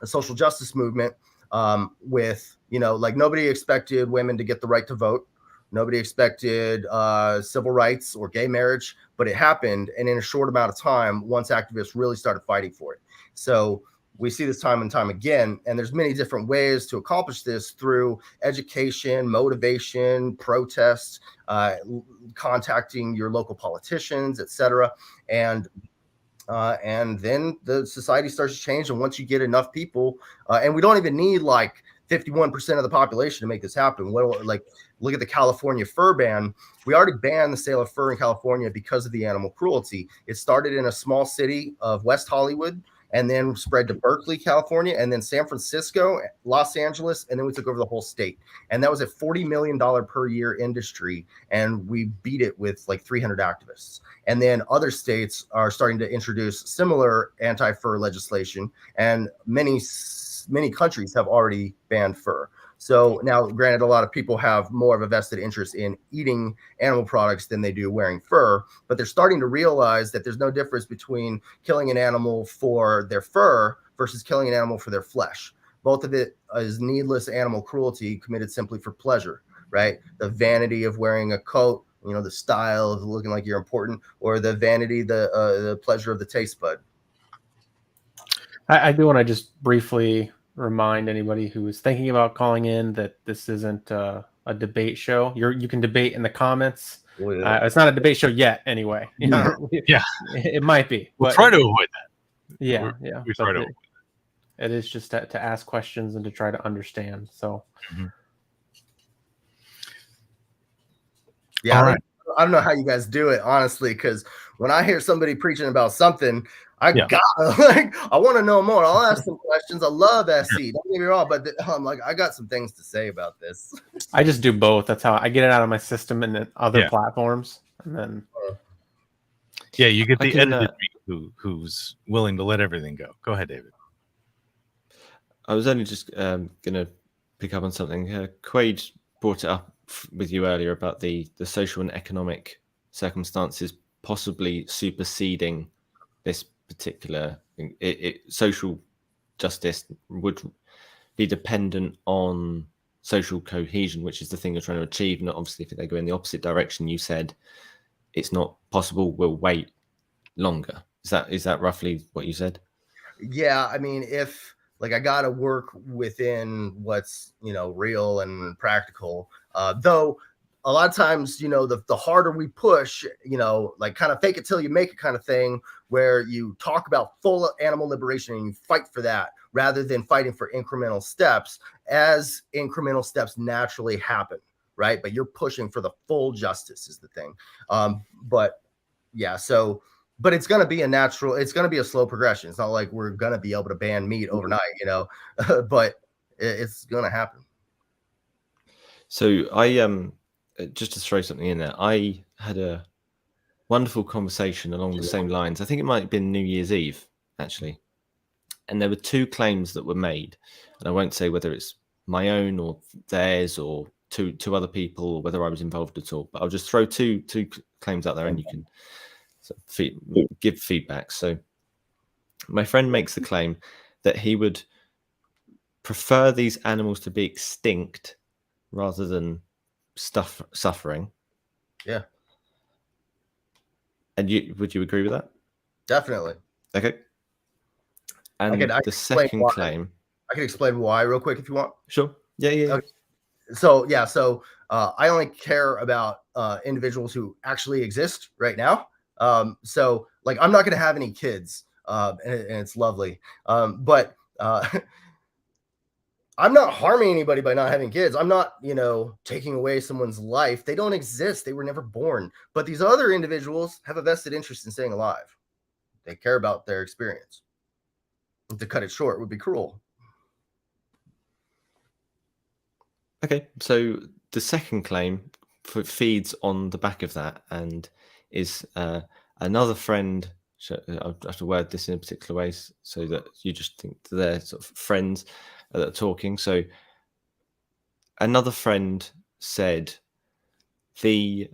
a social justice movement. With like nobody expected women to get the right to vote. Nobody expected civil rights or gay marriage, but it happened. And in a short amount of time, once activists really started fighting for it. So we see this time and time again, and there's many different ways to accomplish this through education, motivation, protests, contacting your local politicians, etc. And then the society starts to change. And once you get enough people, and we don't even need like 51% of the population to make this happen. Look at the California fur ban. We already banned the sale of fur in California because of the animal cruelty. It started in a small city of West Hollywood, and then spread to Berkeley, California, and then San Francisco, Los Angeles, and then we took over the whole state. And that was a $40 million per year industry, and we beat it with like 300 activists. And then other states are starting to introduce similar anti-fur legislation, and many countries have already banned fur. So now, granted, a lot of people have more of a vested interest in eating animal products than they do wearing fur, but they're starting to realize that there's no difference between killing an animal for their fur versus killing an animal for their flesh. Both of it is needless animal cruelty committed simply for pleasure, right? The vanity of wearing a coat, the style of looking like you're important, or the vanity, the pleasure of the taste bud. I do want to just briefly remind anybody who is thinking about calling in that this isn't a debate show. You can debate in the comments. It's not a debate show yet, anyway. It might be. We'll try to avoid that. Yeah, we try to. It is just to ask questions and to try to understand. So, yeah. All right. I don't know how you guys do it, honestly, because when I hear somebody preaching about something, I Yeah. gotta like, I want to know more. I'll ask some questions. I love SC. Don't get me wrong, but I'm like, I got some things to say about this. I just do both. That's how I get it out of my system and then other Yeah. platforms, and then Yeah, you get I the can, edited who's willing to let everything go. Go ahead, David. I was only just going to pick up on something. Quayd brought it up with you earlier about the social and economic circumstances possibly superseding this particular thing. Social justice would be dependent on social cohesion, which is the thing you're trying to achieve. And obviously, if they go in the opposite direction, you said it's not possible. We'll wait longer. Is that roughly what you said? Yeah, I mean, if like I got to work within what's, you know, real and practical, though a lot of times, you know, the harder we push, you know, like kind of fake it till you make it kind of thing, where you talk about full animal liberation and you fight for that rather than fighting for incremental steps, as incremental steps naturally happen, right? But you're pushing for the full justice is the thing. But yeah, so but it's going to be it's going to be a slow progression. It's not like we're going to be able to ban meat overnight, you know, but it's going to happen. So I just to throw something in there, I had a wonderful conversation along the same lines. I think it might have been New Year's Eve, actually. And there were two claims that were made. And I won't say whether it's my own or theirs or two other people or whether I was involved at all. But I'll just throw two claims out there and you can give feedback. So my friend makes the claim that he would prefer these animals to be extinct rather than suffering. Yeah. And would you agree with that? Definitely. Okay. And the second claim, I can explain why real quick if you want. Sure. Yeah. Okay. So I only care about individuals who actually exist right now. So like I'm not going to have any kids, and it's lovely. But I'm not harming anybody by not having kids. I'm not, you know, taking away someone's life. They don't exist. They were never born. But these other individuals have a vested interest in staying alive. They care about their experience. And to cut it short would be cruel. Okay, so the second claim feeds on the back of that and is another friend. I have to word this in a particular way so that you just think they're sort of friends that are talking. So another friend said the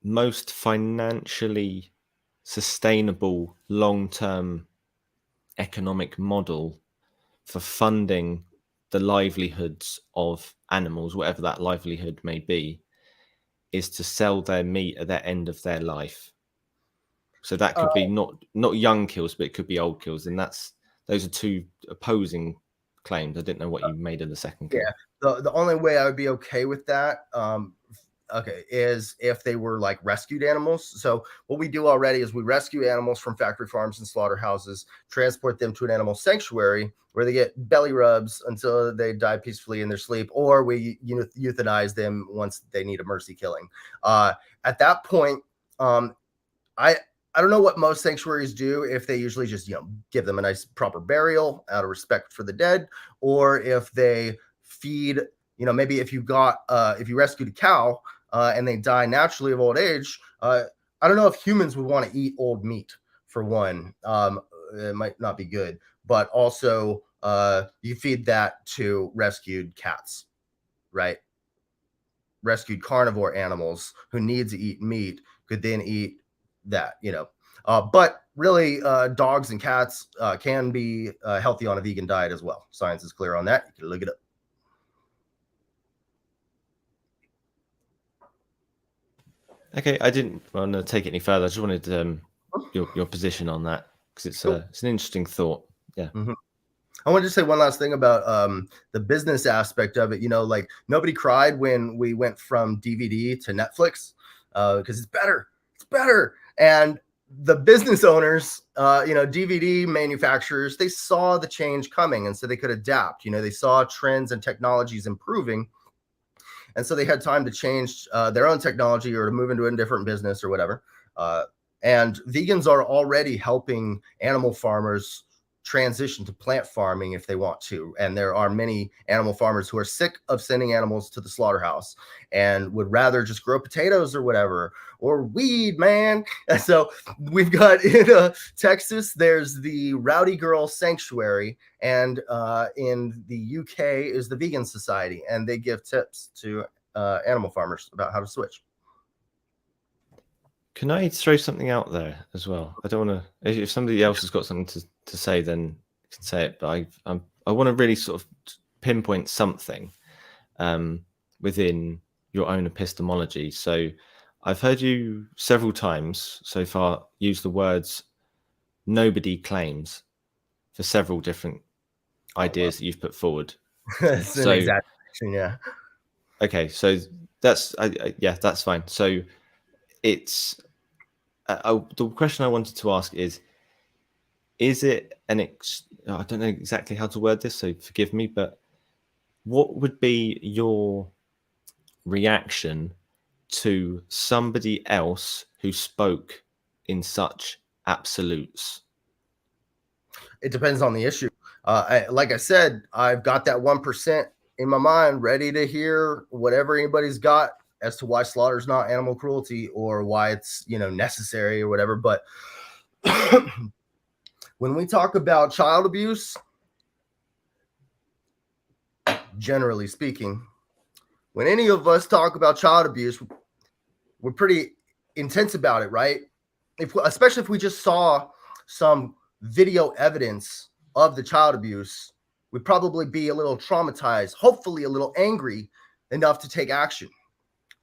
most financially sustainable long-term economic model for funding the livelihoods of animals, whatever that livelihood may be, is to sell their meat at the end of their life. So that could be not young kills, but it could be old kills, and those are two opposing claims. I didn't know what you made of the second claim. Yeah, the only way I would be okay with that, is if they were like rescued animals. So what we do already is we rescue animals from factory farms and slaughterhouses, transport them to an animal sanctuary where they get belly rubs until they die peacefully in their sleep, or we euthanize them once they need a mercy killing. At that point, I don't know what most sanctuaries do, if they usually just, you know, give them a nice proper burial out of respect for the dead, or if they feed, you know, maybe if you rescued a cow and they die naturally of old age, I don't know if humans would want to eat old meat, for one. It might not be good, but also you feed that to rescued cats, right? Rescued carnivore animals who need to eat meat could then eat that, you know. But really, dogs and cats can be healthy on a vegan diet as well. Science is clear on that. You can look it up. Okay, I didn't want to take it any further. I just wanted your position on that because it's an interesting thought. Yeah. Mm-hmm. I wanted to say one last thing about the business aspect of it. You know, like nobody cried when we went from DVD to Netflix because it's better. It's better. And the business owners, DVD manufacturers, they saw the change coming, and so they could adapt. You know, they saw trends and technologies improving, and so they had time to change their own technology or to move into a different business or whatever. And vegans are already helping animal farmers transition to plant farming if they want to. And there are many animal farmers who are sick of sending animals to the slaughterhouse and would rather just grow potatoes or whatever, or weed, man. And so we've got in Texas, there's the Rowdy Girl Sanctuary, and in the UK is the Vegan Society, and they give tips to animal farmers about how to switch. Can I throw something out there as well? I don't want to. If somebody else has got something to say, then you can say it. But I want to really sort of pinpoint something within your own epistemology. So I've heard you several times so far use the words "nobody claims" for several different ideas that you've put forward. It's an exaggeration, yeah. Okay, so that's yeah, that's fine. So it's the question I wanted to ask is it I don't know exactly how to word this, so forgive me, but what would be your reaction to somebody else who spoke in such absolutes? It depends on the issue. Like I said, I've got that 1% in my mind ready to hear whatever anybody's got as to why slaughter is not animal cruelty or why it's, necessary or whatever. But when we talk about child abuse, generally speaking, when any of us talk about child abuse, we're pretty intense about it, right? Especially if we just saw some video evidence of the child abuse, we'd probably be a little traumatized, hopefully a little angry enough to take action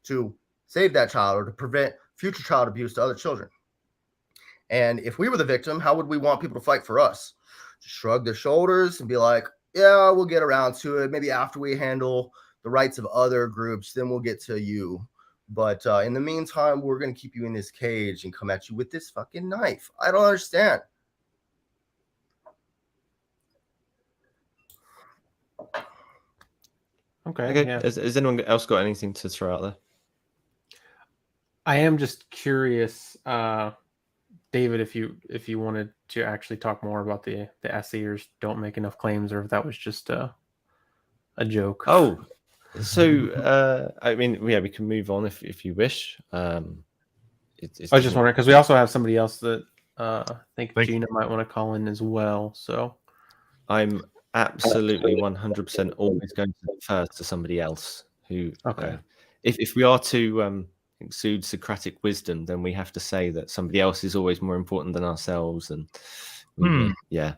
to save that child or to prevent future child abuse to other children. And if we were the victim, how would we want people to fight for us? Just shrug their shoulders and be like, yeah, we'll get around to it. Maybe after we handle the rights of other groups, then we'll get to you. But in the meantime, we're going to keep you in this cage and come at you with this fucking knife. I don't understand. Okay. Yeah. Has anyone else got anything to throw out there? I am just curious, David, if you wanted to actually talk more about the essayers don't make enough claims, or if that was just a joke. Oh, so I mean, yeah, we can move on if you wish. I was just wondering because we also have somebody else that I think Gina might want to call in as well. So I'm absolutely 100% always going to defer to somebody else who. Okay. If we are to exude Socratic wisdom, then we have to say that somebody else is always more important than ourselves, and yeah.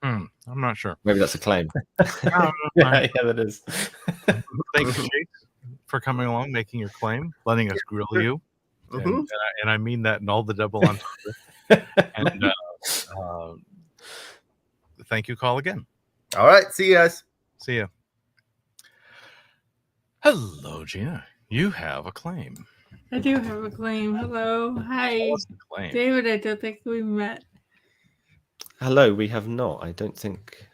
I'm not sure. Maybe that's a claim. Yeah, that is. Thank you, Chase, for coming along, making your claim, letting us grill you, and I mean that in all the double entendre. And thank you. Call again. All right. See you guys. See ya. Hello, Gina. You have a claim. I do have a claim. Hello. Hi. What's the claim? David, I don't think we met. Hello, we have not. I don't think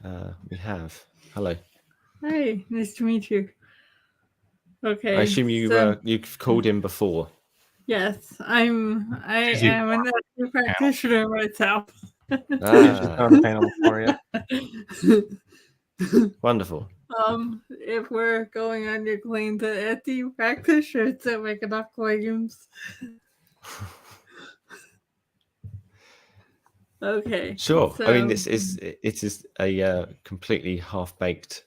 we have. Hello. Hi. Nice to meet you. Okay. I assume you've called in before. Yes. I am an active practitioner myself. On the panel for you. Wonderful. If we're going on your claim that ethical practitioners don't make enough claims. Okay. Sure. So, I mean, it is a completely half-baked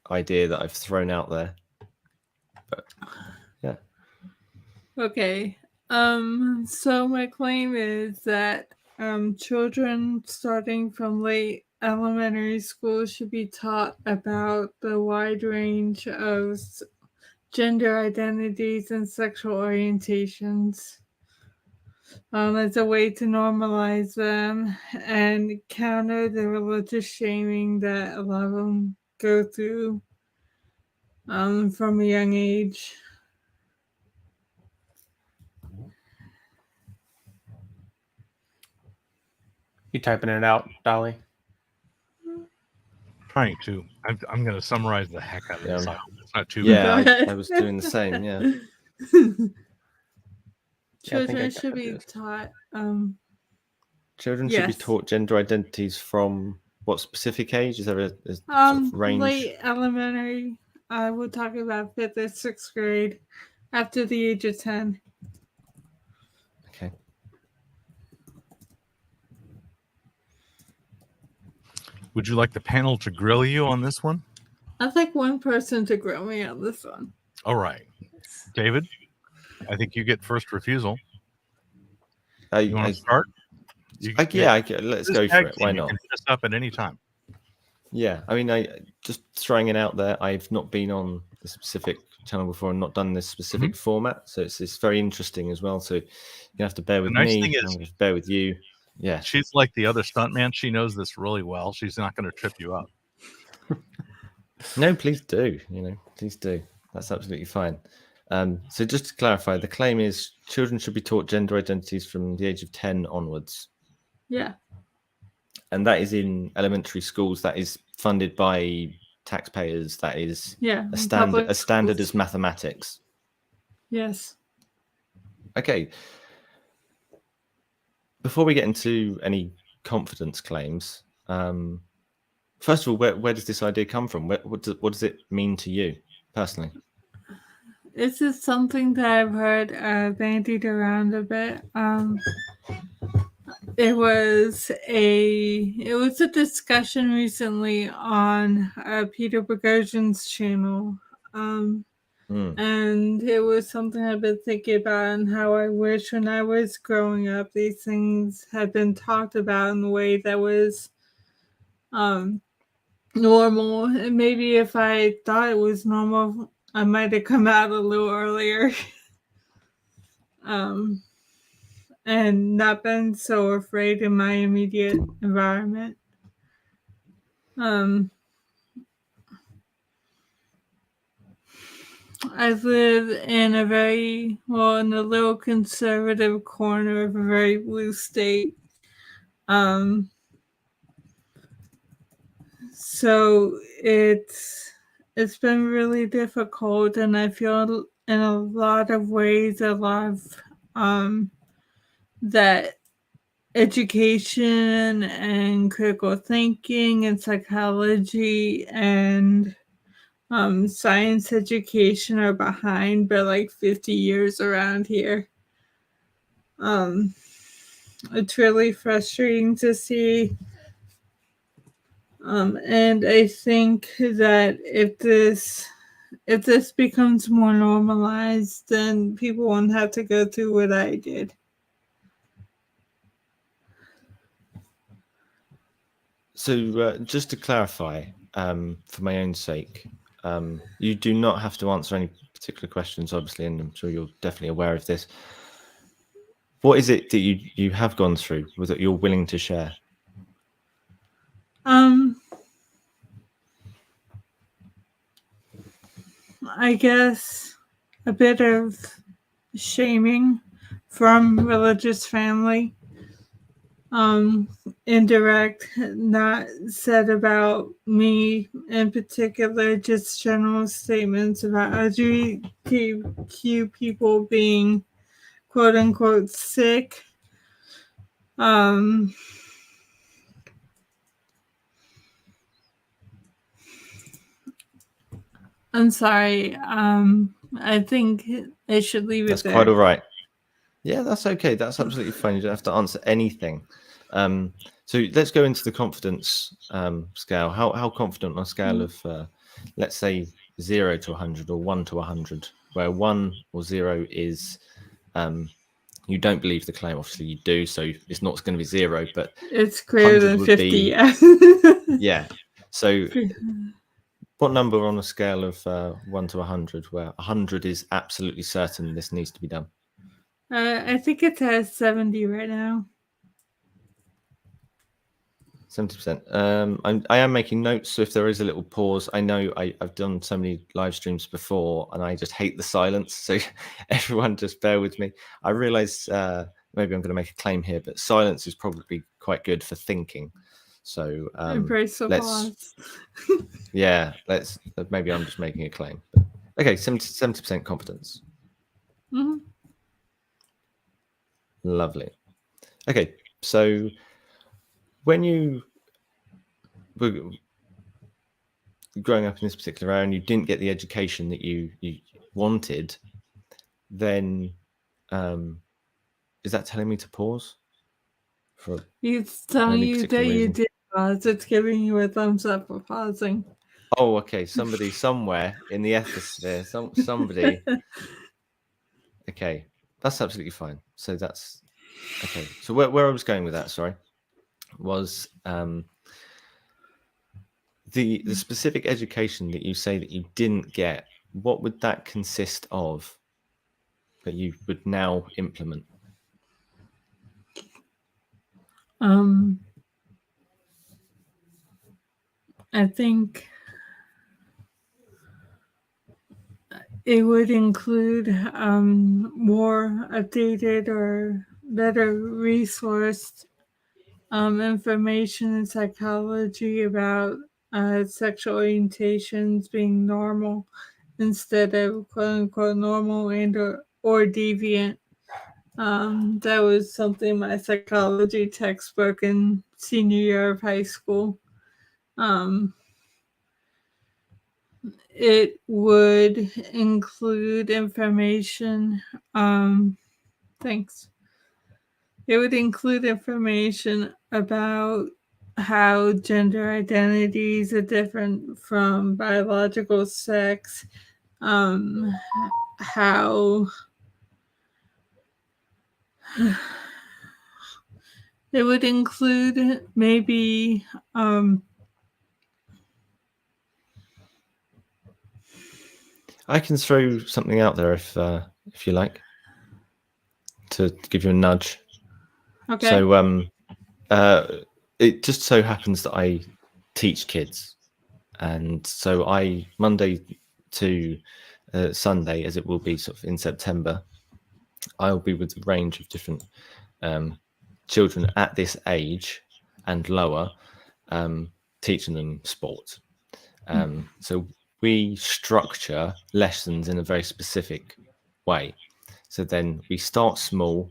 idea that I've thrown out there. But yeah. Okay. So my claim is that children starting from late elementary school should be taught about the wide range of gender identities and sexual orientations as a way to normalize them and counter the religious shaming that a lot of them go through from a young age. You typing it out, Dali? Trying to. I'm going to summarize the heck out of this. It's not too bad. I was doing the same. Yeah. Children should be taught. Children should be Yes. taught gender identities from what specific age? Is there a sort of range? Late elementary. I would talk about 5th or 6th grade, after the age of 10. Okay. Would you like the panel to grill you on this one? I'd like one person to grill me on this one. All right. David, I think you get first refusal. You You want to start? Let's go for it. Why not? You can hit us up at any time. Yeah, I mean, I just throwing it out there. I've not been on the specific channel before and not done this specific format, so it's very interesting as well. So you have to bear with me. I'm going to bear with you. Yeah, she's like the other stuntman. She knows this really well. She's not going to trip you up. No, please do. Please do. That's absolutely fine. So just to clarify, the claim is children should be taught gender identities from the age of 10 onwards. Yeah. And that is in elementary schools. That is funded by taxpayers. That is a standard as mathematics. Yes. Okay. Before we get into any confidence claims, first of all, where does this idea come from? What does it mean to you personally? This is something that I've heard bandied around a bit. It was a discussion recently on Peter Boghossian's channel, and it was something I've been thinking about, and how I wish when I was growing up these things had been talked about in a way that was normal. And maybe if I thought it was normal, I might have come out a little earlier. And not been so afraid in my immediate environment. I live in a little conservative corner of a very blue state. So it's been really difficult, and I feel in a lot of ways that education and critical thinking and psychology and science education are behind by like 50 years around here. It's really frustrating to see. And I think that if this becomes more normalized, then people won't have to go through what I did. So just to clarify, for my own sake, you do not have to answer any particular questions, obviously, and I'm sure you're definitely aware of this. What is it that you have gone through that you're willing to share? I guess a bit of shaming from religious family. Indirect, not said about me in particular, just general statements about LGBTQ people being quote unquote sick. I'm sorry. I think I should leave it there. That's quite all right. Yeah, that's okay. That's absolutely fine. You don't have to answer anything. So let's go into the confidence scale. How confident on a scale of, let's say, 0 to 100 or 1 to 100, where 1 or 0 is you don't believe the claim. Obviously, you do. So it's not going to be 0, but it's greater than 50. Yeah. So what number on a scale of 1 to 100, where 100 is absolutely certain this needs to be done? I think it's at 70 right now. 70%. I am making notes, so if there is a little pause, I know I've done so many live streams before, and I just hate the silence. So everyone, just bear with me. I realize maybe I'm going to make a claim here, but silence is probably quite good for thinking. So yeah, maybe I'm just making a claim. Okay, 70% confidence. Mm-hmm. Lovely. Okay, so when you were growing up in this particular area and you didn't get the education that you wanted, then is that telling me to pause? It's telling you that you did pause. It's giving you a thumbs up for pausing. Oh, okay. Somebody somewhere in the ethosphere, somebody. Okay, that's absolutely fine. So that's okay. So where I was going with that, sorry, was the specific education that you say that you didn't get. What would that consist of that you would now implement? I think it would include more updated or better resourced information in psychology about sexual orientations being normal instead of quote unquote normal and or deviant. That was something my psychology textbook in senior year of high school. It would include information. Thanks. It would include information about how gender identities are different from biological sex, how it would include maybe I can throw something out there if you like, to give you a nudge. Okay. So it just so happens that I teach kids, and so I Monday to Sunday, as it will be sort of in September, I'll be with a range of different children at this age and lower, teaching them sport. So we structure lessons in a very specific way. So then we start small,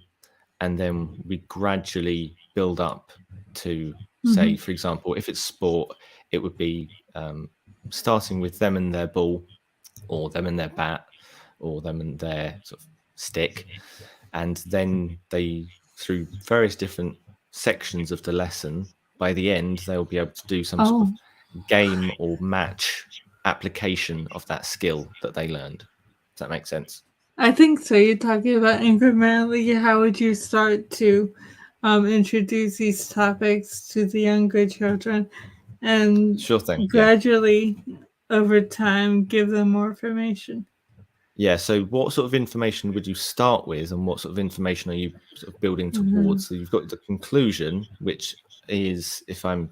and then we gradually build up to, say, for example, if it's sport, it would be starting with them and their ball, or them and their bat, or them and their sort of stick. And then they, through various different sections of the lesson, by the end, they'll be able to do some sort of game or match application of that skill that they learned. Does that make sense? I think so. You're talking about incrementally. How would you start to introduce these topics to the younger children, and sure thing, gradually over time give them more information? Yeah. So what sort of information would you start with, and what sort of information are you sort of building towards? So you've got the conclusion, which is, if I'm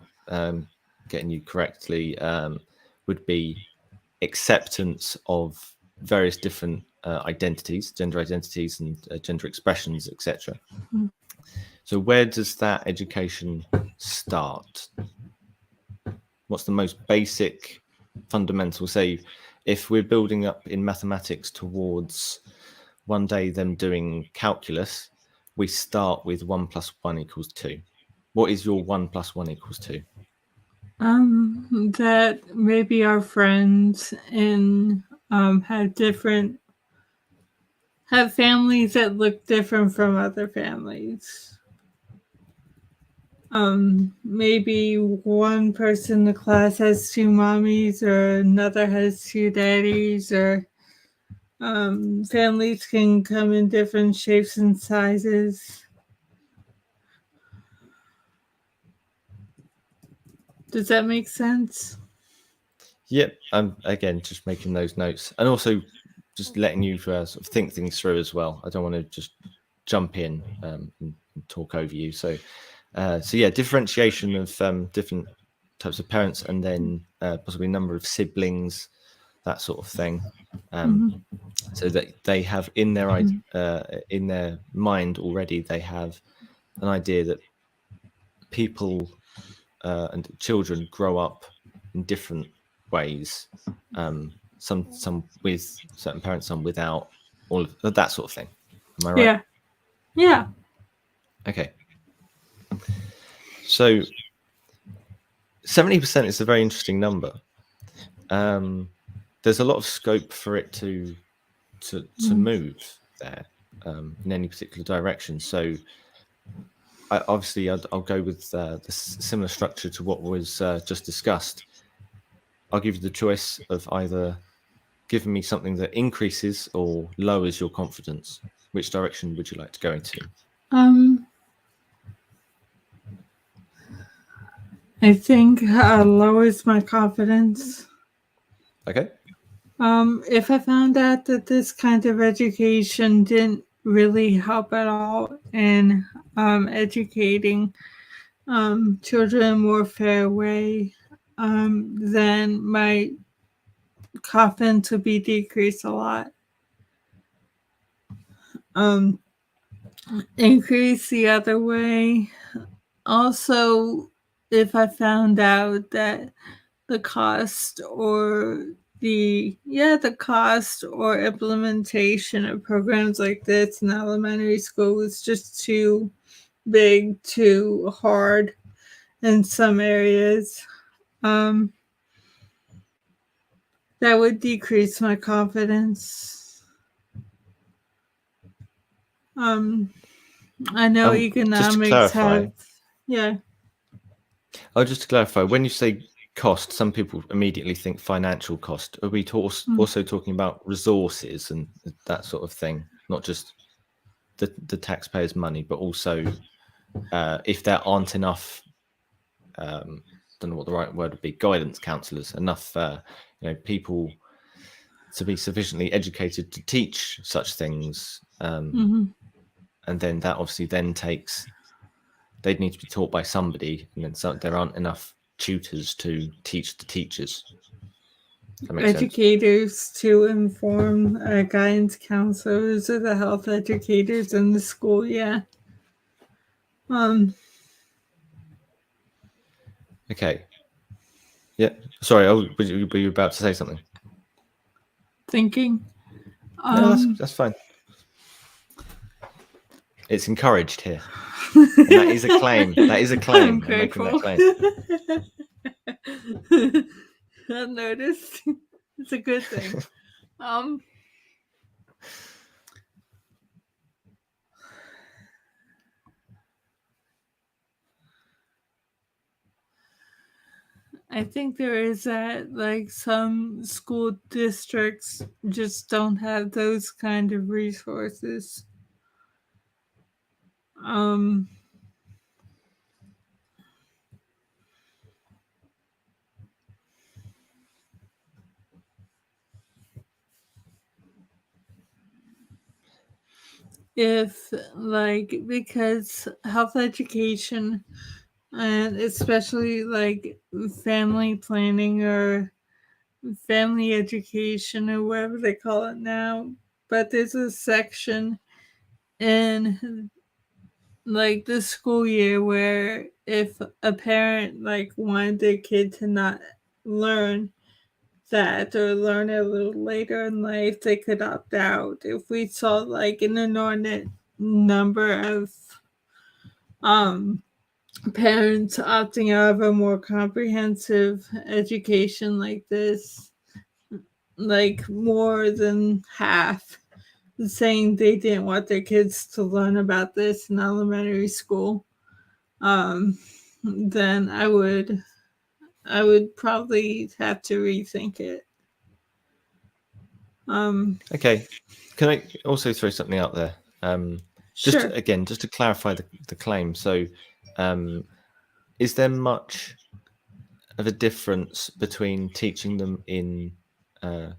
getting you correctly, would be acceptance of various different identities, gender identities, and gender expressions, etc. So where does that education start? What's the most basic, fundamental? Say, if we're building up in mathematics towards one day them doing calculus, we start with 1 + 1 = 2. What is your 1 + 1 = 2? That maybe our friends and have families that look different from other families. Maybe one person in the class has 2 mommies, or another has 2 daddies, or families can come in different shapes and sizes. Does that make sense? Yep. I'm again just making those notes, and also just letting you sort of think things through as well. I don't want to just jump in and talk over you. So yeah, differentiation of different types of parents, and then possibly a number of siblings, that sort of thing, so that they have in their mind already, they have an idea that people and children grow up in different ways, some with certain parents, some without, all of that sort of thing. Am I right? Yeah. Okay. So 70% is a very interesting number. There's a lot of scope for it to move there in any particular direction. So obviously I'll go with the similar structure to what was just discussed. I'll give you the choice of either giving me something that increases or lowers your confidence. Which direction would you like to go into? I think lowers my confidence. Okay. If I found out that this kind of education didn't really help at all in educating children in a more fair way, then my confidence would be decreased a lot. Increase the other way. Also, if I found out that the cost or implementation of programs like this in elementary school was just too big, too hard in some areas, that would decrease my confidence. I know economics have, yeah. Oh, just to clarify, when you say cost, some people immediately think financial cost. Are we also talking about resources and that sort of thing? Not just the taxpayers' money, but also if there aren't enough, don't know what the right word would be, guidance counselors, enough people to be sufficiently educated to teach such things. And then that obviously then they'd need to be taught by somebody, and then there aren't enough tutors to teach the teachers. Educators to inform guidance counselors or the health educators in the school, yeah. Okay. Yeah. Sorry, were you about to say something? Thinking. No, that's fine. It's encouraged here. And that is a claim. That is a claim. I'm grateful. I'm making that claim. I've noticed. It's a good thing. I think there is that, like, some school districts just don't have those kind of resources. Because health education, and especially like family planning or family education or whatever they call it now, but there's a section in like the school year where if a parent like wanted their kid to not learn that or learn it a little later in life, they could opt out. If we saw like an inordinate number of parents opting out of a more comprehensive education like this, like more than half saying they didn't want their kids to learn about this in elementary school, then I would probably have to rethink it. Okay. Can I also throw something out there? Just to clarify the claim. So, is there much of a difference between teaching them in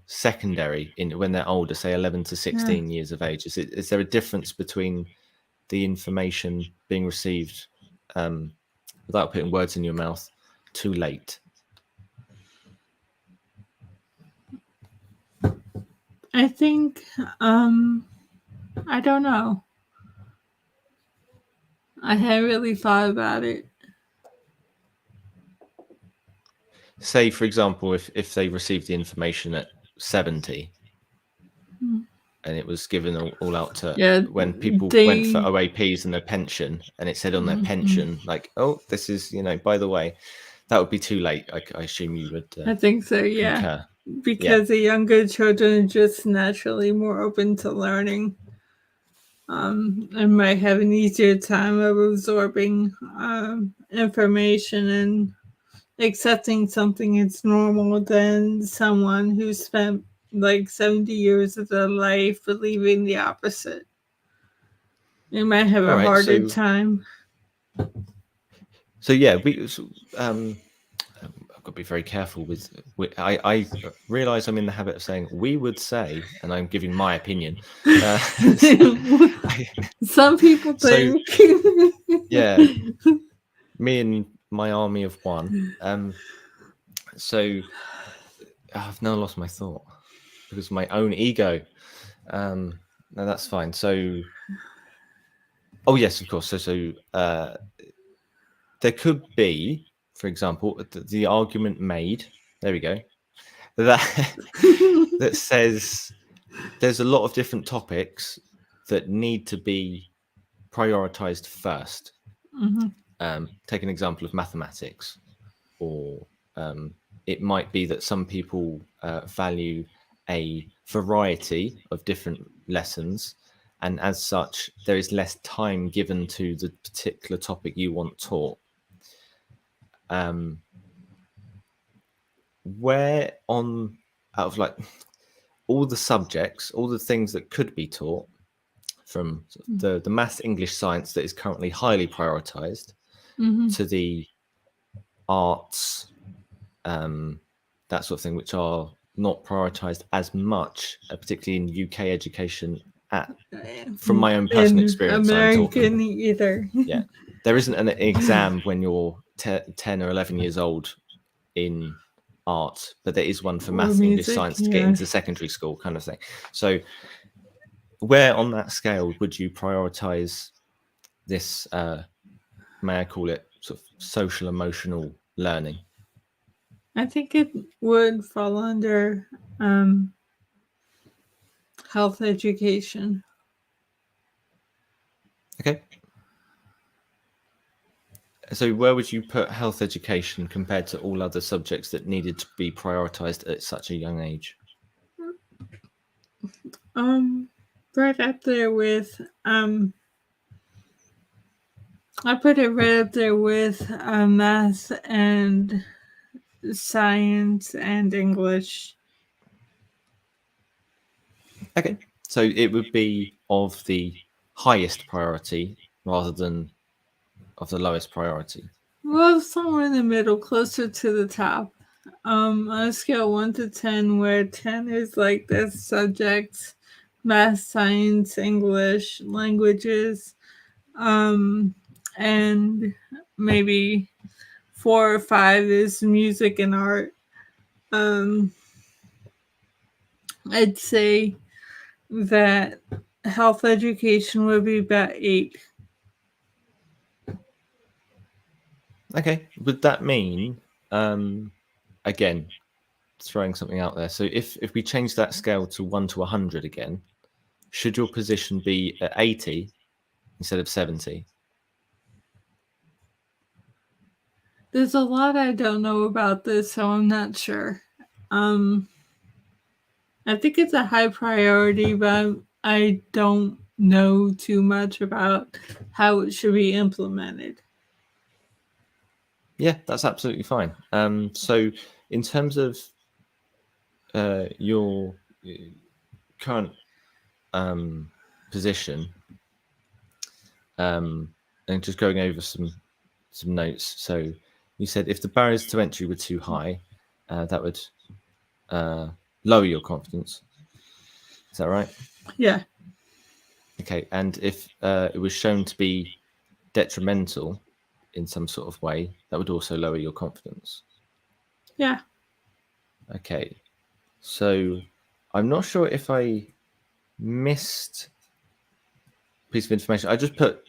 secondary when they're older, say 11 to 16 years of age? Is there a difference between the information being received, without putting words in your mouth, too late? I think I don't know. I hadn't really thought about it. Say, for example, if they receive the information at 70, and it was given all out to Yeah, when people they- went for OAPs and their pension, and it said on their pension, like, oh, this is, by the way, that would be too late. I assume you would I think so, yeah. concur. Because the younger children are just naturally more open to learning. And might have an easier time of absorbing information and accepting something as normal than someone who spent like 70 years of their life believing the opposite. They might have a harder time. So yeah, I've got to be very careful with I realize I'm in the habit of saying we would say, and I'm giving my opinion. Some people think. Yeah, me and my army of one. So I've now lost my thought because of my own ego. No, that's fine. So, oh yes, of course. So there could be, for example, the argument made. There we go. That says there's a lot of different topics that need to be prioritized first. Take an example of mathematics, or it might be that some people value a variety of different lessons, and as such, there is less time given to the particular topic you want taught. Where on out of like all the subjects, all the things that could be taught from the maths, English, science that is currently highly prioritized to the arts, that sort of thing, which are not prioritized as much, particularly in UK education. From my own personal experience, American either. Yeah, there isn't an exam when you're 10 or 11 years old in art, but there is one for maths, English, science to get into secondary school, kind of thing. So where on that scale would you prioritize this, may I call it, sort of social emotional learning? I think it would fall under health education. Okay. So where would you put health education compared to all other subjects that needed to be prioritized at such a young age? Right up there with I put it right up there with math and science and English. Okay, so it would be of the highest priority rather than of the lowest priority. Well, somewhere in the middle, closer to the top. On a scale 1 to 10, where 10 is like the subjects, math, science, English, languages, and maybe 4 or 5 is music and art. I'd say that health education would be about 8. Okay, would that mean, again, throwing something out there, so if we change that scale to 1 to 100 again, should your position be at 80 instead of 70? There's a lot I don't know about this, so I'm not sure. I think it's a high priority, but I don't know too much about how it should be implemented. Yeah, that's absolutely fine. So in terms of your current position, and just going over some notes. So you said if the barriers to entry were too high, that would lower your confidence. Is that right? Yeah. Okay, and if it was shown to be detrimental in some sort of way, that would also lower your confidence. Yeah. Okay, so I'm not sure if I missed a piece of information. I just put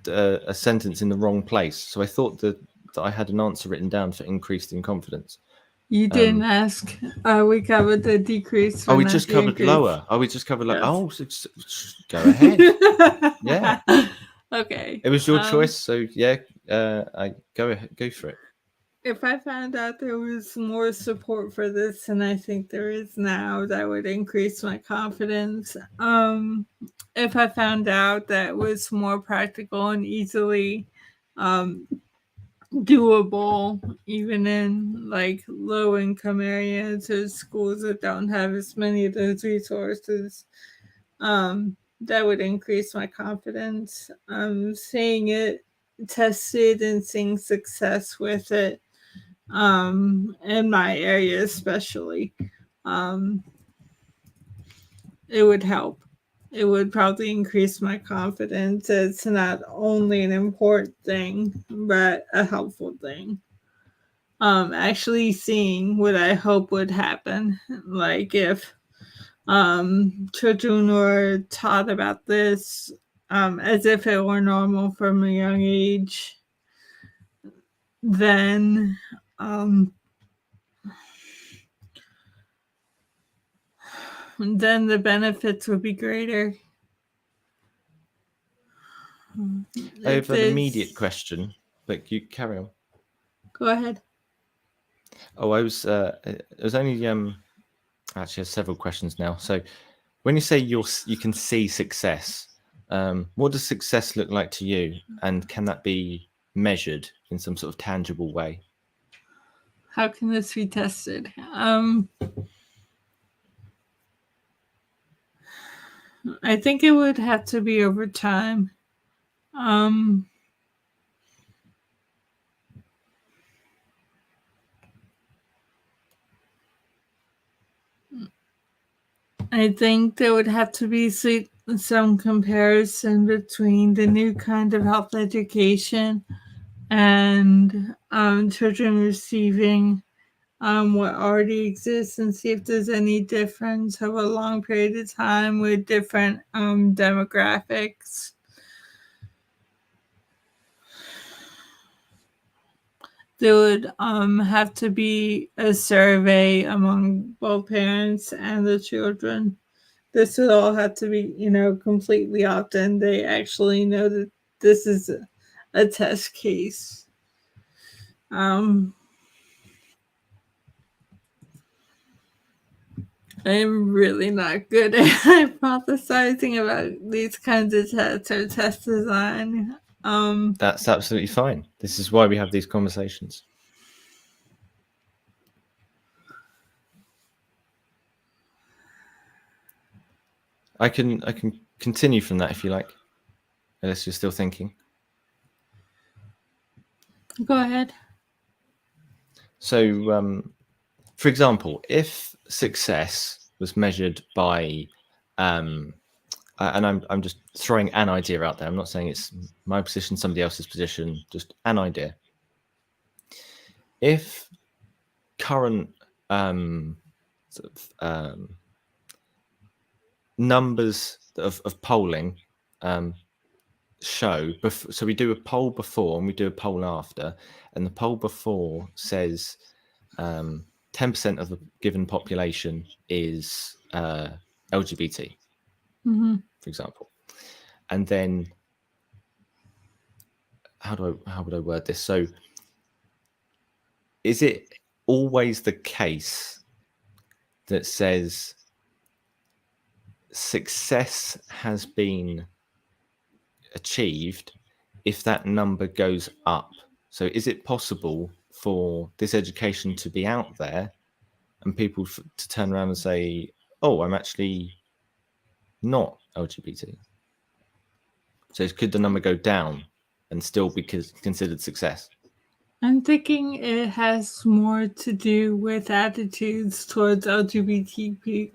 a sentence in the wrong place. So I thought that I had an answer written down for increased in confidence. You didn't ask. We covered the decrease. Oh, we just covered lower. Oh, we just covered lower. Yes. Oh, go ahead. Yeah. Okay. It was your choice, so yeah, I go for it. If I found out there was more support for this than I think there is now, that would increase my confidence. If I found out that it was more practical and easily doable, even in like low income areas or schools that don't have as many of those resources, that would increase my confidence. Seeing it tested and seeing success with it, in my area especially, it would help. It would probably increase my confidence. It's not only an important thing, but a helpful thing. Actually seeing what I hope would happen, like if children were taught about this as if it were normal from a young age, then the benefits would be greater. I have an immediate question, but you carry on. Go ahead. Oh, it was only actually, I have several questions now. So, when you say you can see success, what does success look like to you, and can that be measured in some sort of tangible way? How can this be tested? I think it would have to be over time. I think there would have to be some comparison between the new kind of health education and children receiving what already exists, and see if there's any difference over a long period of time with different demographics. There would have to be a survey among both parents and the children. This would all have to be, completely opt-in. They actually know that this is a test case. I'm really not good at hypothesizing about these kinds of tests or test design. That's absolutely fine. This is why we have these conversations. I can continue from that if you like, unless you're still thinking. Go ahead. So, for example, if success was measured by, and I'm just throwing an idea out there. I'm not saying it's my position, somebody else's position, just an idea. If current numbers of polling show, so we do a poll before and we do a poll after, and the poll before says 10% of the given population is LGBT, for example. And then how would I word this? So is it always the case that says success has been achieved if that number goes up? So is it possible for this education to be out there and people to turn around and say, oh, I'm actually not LGBT? So could the number go down and still be considered success? I'm thinking it has more to do with attitudes towards LGBTQ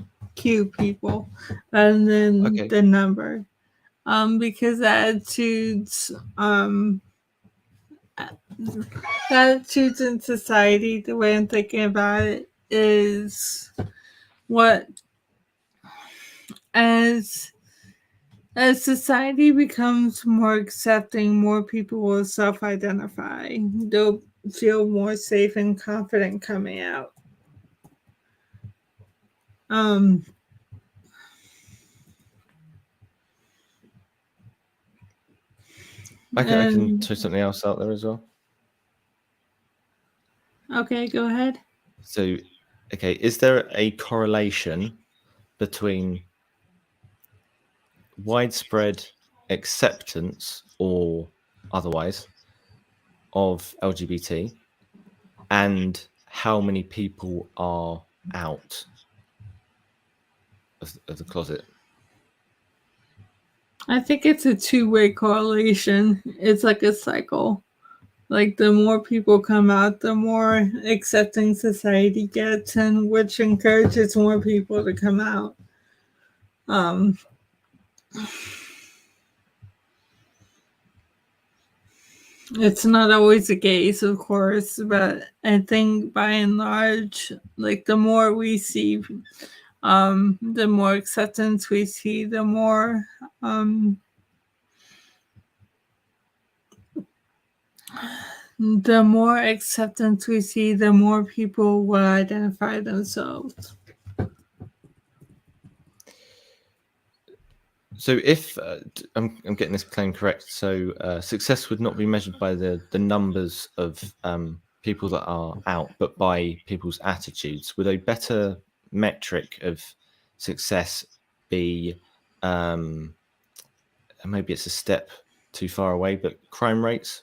people rather than the number. Because attitudes in society, the way I'm thinking about it, is what as society becomes more accepting, more people will self-identify. They'll feel more safe and confident coming out. I can throw something else out there as well. Okay, go ahead. So, okay, is there a correlation between widespread acceptance or otherwise of LGBT and how many people are out of the closet? I think it's a two-way correlation. It's like a cycle. Like the more people come out, the more accepting society gets, and which encourages more people to come out. It's not always the case, of course, but I think by and large, like the more we see, the more acceptance we see, the more acceptance we see, the more people will identify themselves. So if I'm getting this claim correct, so success would not be measured by the numbers of people that are out, but by people's attitudes. Would a better metric of success be, maybe it's a step too far away, but crime rates?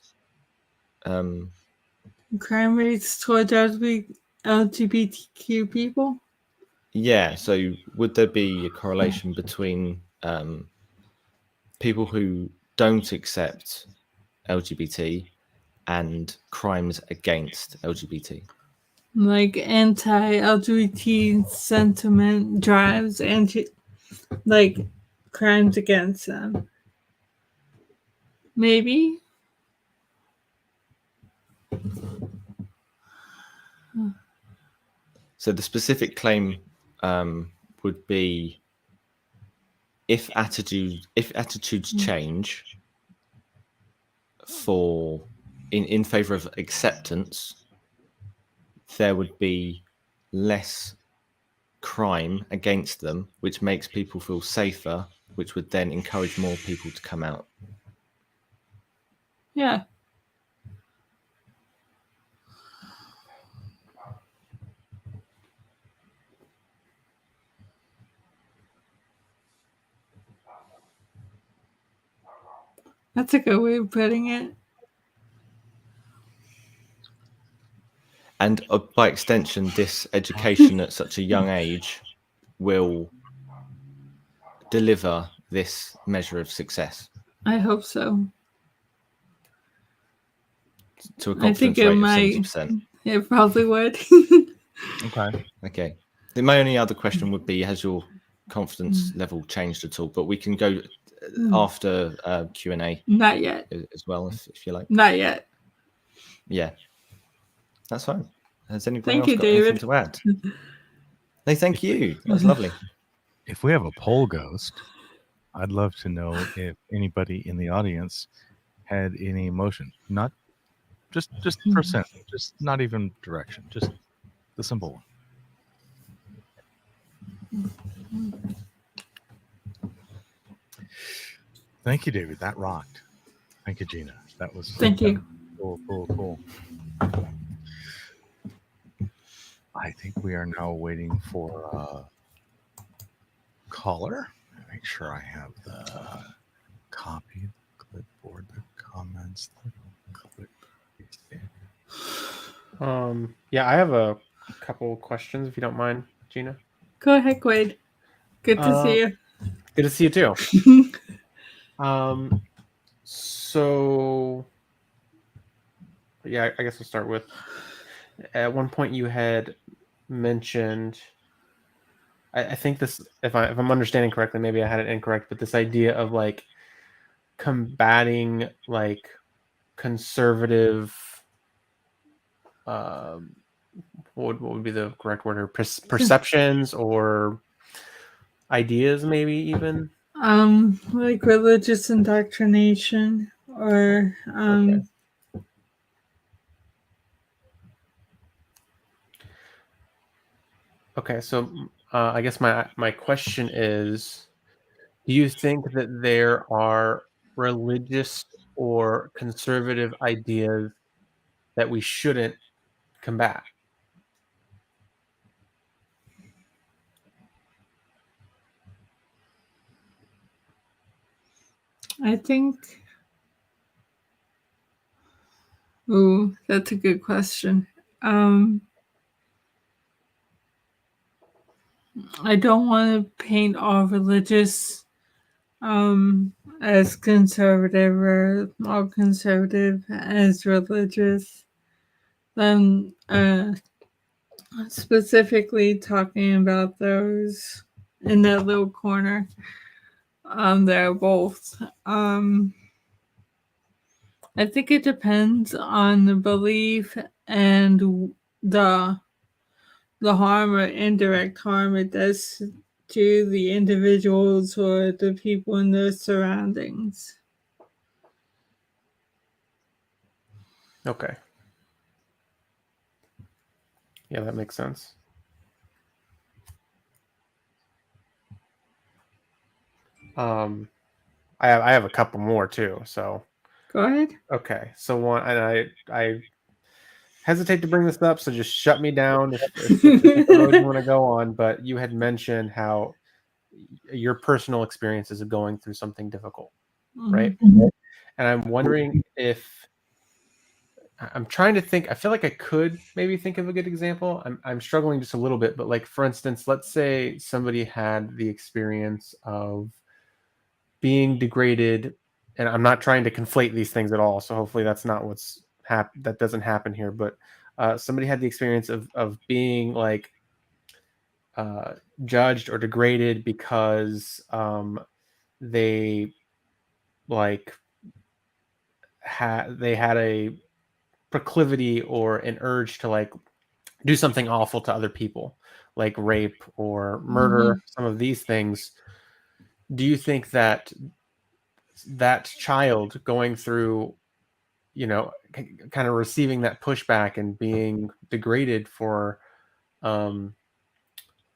Crime rates towards LGBTQ people? Yeah, so would there be a correlation between people who don't accept LGBT and crimes against LGBT? Like anti-LGBT sentiment drives like crimes against them. Maybe. So the specific claim would be if attitudes change in favor of acceptance, there would be less crime against them, which makes people feel safer, which would then encourage more people to come out. Yeah. That's a good way of putting it. And by extension, this education at such a young age will deliver this measure of success. I hope so. To a confidence rate of 70%. It probably would. Okay. My only other question would be, has your confidence level changed at all? But we can go after Q&A. Not yet. As well, if you like. Not yet. Yeah. That's fine. Has anybody Thank else you, got David. anything to add? No, thank you. That was lovely. If we have a poll ghost, I'd love to know if anybody in the audience had any emotion. Not just percent, just not even direction, just the simple one. Thank you, David. That rocked. Thank you, Gina. That was Thank you. Cool. I think we are now waiting for a caller. Make sure I have the copy, the clipboard, the comments, the clip. Yeah, I have a couple questions if you don't mind, Gina. Go ahead, Quayd. Good to see you. Good to see you too. So yeah, I guess I'll start with, at one point you had mentioned, I think this, if I'm understanding correctly, maybe I had it incorrect, but this idea of like combating like conservative, what would be the correct word, or perceptions or ideas, maybe even like religious indoctrination or Okay, so I guess my question is, do you think that there are religious or conservative ideas that we shouldn't combat? I think. Ooh, that's a good question. I don't want to paint all religious as conservative or all conservative as religious. Specifically talking about those in that little corner. They're both. I think it depends on the belief and the harm or indirect harm it does to the individuals or the people in their surroundings. Okay. Yeah, that makes sense. I have a couple more too. So Go ahead. okay. So one, and I hesitate to bring this up, so just shut me down if the road you want to go on. But you had mentioned how your personal experiences of going through something difficult, right? Mm-hmm. And I'm wondering if I'm trying to think. I feel like I could maybe think of a good example. I'm struggling just a little bit, but like for instance, let's say somebody had the experience of being degraded, and I'm not trying to conflate these things at all. So hopefully that's not that doesn't happen here. But somebody had the experience of being like judged or degraded because they like they had a proclivity or an urge to like do something awful to other people, like rape or murder, some of these things. Do you think that that child going through, kind of receiving that pushback and being degraded for,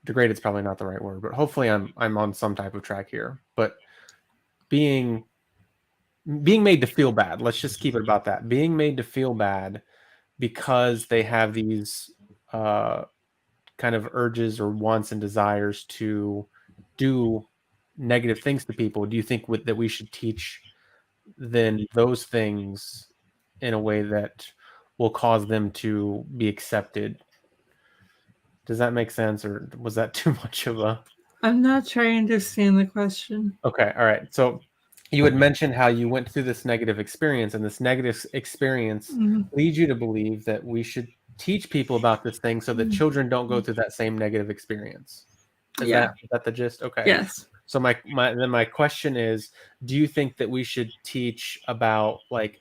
degraded is probably not the right word, but hopefully I'm on some type of track here, but being made to feel bad, let's just keep it about that, being made to feel bad because they have these kind of urges or wants and desires to do negative things to people. Do you think that we should teach then those things in a way that will cause them to be accepted? Does that make sense, or was that too much of a... I'm not trying to understand the question. Okay, all right. So you had mentioned how you went through this negative experience, and this negative experience leads you to believe that we should teach people about this thing so that children don't go through that same negative experience. Is that the gist? Okay. Yes. So my question is, do you think that we should teach about, like,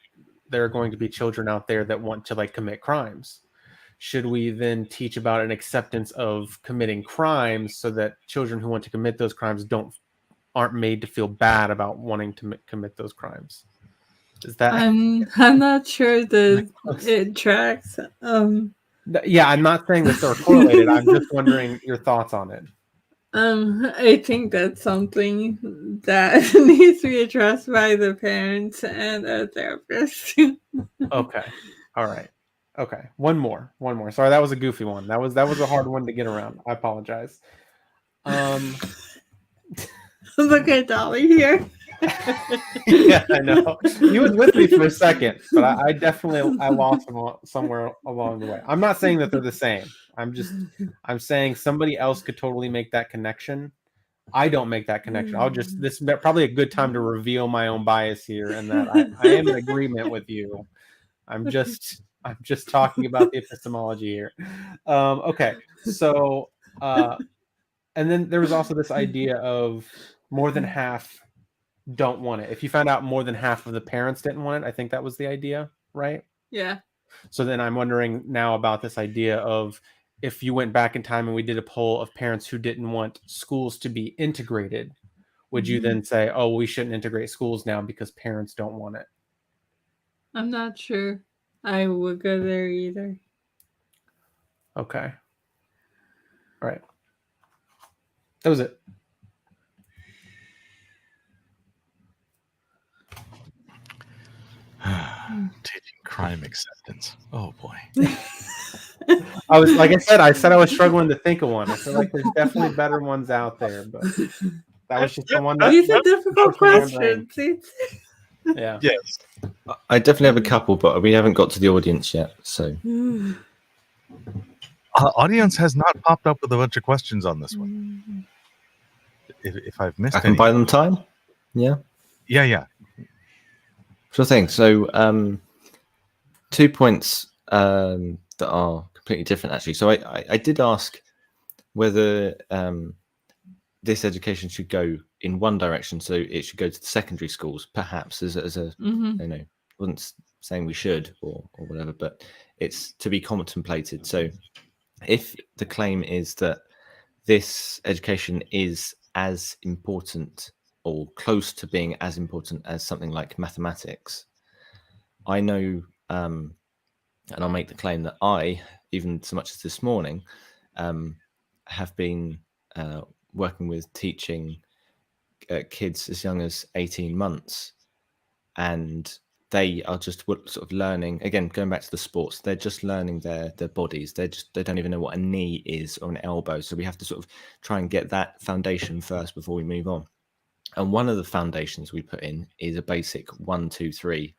there are going to be children out there that want to like commit crimes? Should we then teach about an acceptance of committing crimes so that children who want to commit those crimes aren't made to feel bad about wanting to commit those crimes? Is that... I'm not sure it tracks. Yeah, I'm not saying that they're correlated. I'm just wondering your thoughts on it. I think that's something that needs to be addressed by the parents and a therapist. Okay. All right. Okay. One more. Sorry, that was a goofy one. That was a hard one to get around. I apologize. Look at Dali here. Yeah, I know. He was with me for a second, but I definitely lost him somewhere along the way. I'm not saying that they're the same. I'm saying somebody else could totally make that connection. I don't make that connection. This is probably a good time to reveal my own bias here, and that I am in agreement with you. I'm just talking about the epistemology here. Okay, so and then there was also this idea of more than half don't want it. If you found out more than half of the parents didn't want it, I think that was the idea, right? Yeah. So then I'm wondering now about this idea of, if you went back in time and we did a poll of parents who didn't want schools to be integrated, would you then say, oh, we shouldn't integrate schools now because parents don't want it? I'm not sure I would go there either. Okay. All right. That was it. Teaching crime acceptance. Oh boy. I said I was struggling to think of one. I feel like there's definitely better ones out there, but that was just the one that These are difficult from my brain. questions. Yeah. Yes. I definitely have a couple, but we haven't got to the audience yet. So Audience has not popped up with a bunch of questions on this one. If I've missed I can buy them time. Yeah. Yeah. Sure thing. So 2 points that are completely different, actually. So I did ask whether this education should go in one direction, so it should go to the secondary schools, perhaps as a I wasn't saying we should or whatever, but it's to be contemplated. So if the claim is that this education is as important or close to being as important as something like mathematics, I know, and I'll make the claim that I, even so much as this morning, have been working with teaching kids as young as 18 months, and they are just sort of learning, again, going back to the sports, they're just learning their bodies. They don't even know what a knee is or an elbow. So we have to sort of try and get that foundation first before we move on. And one of the foundations we put in is a basic 1, 2, 3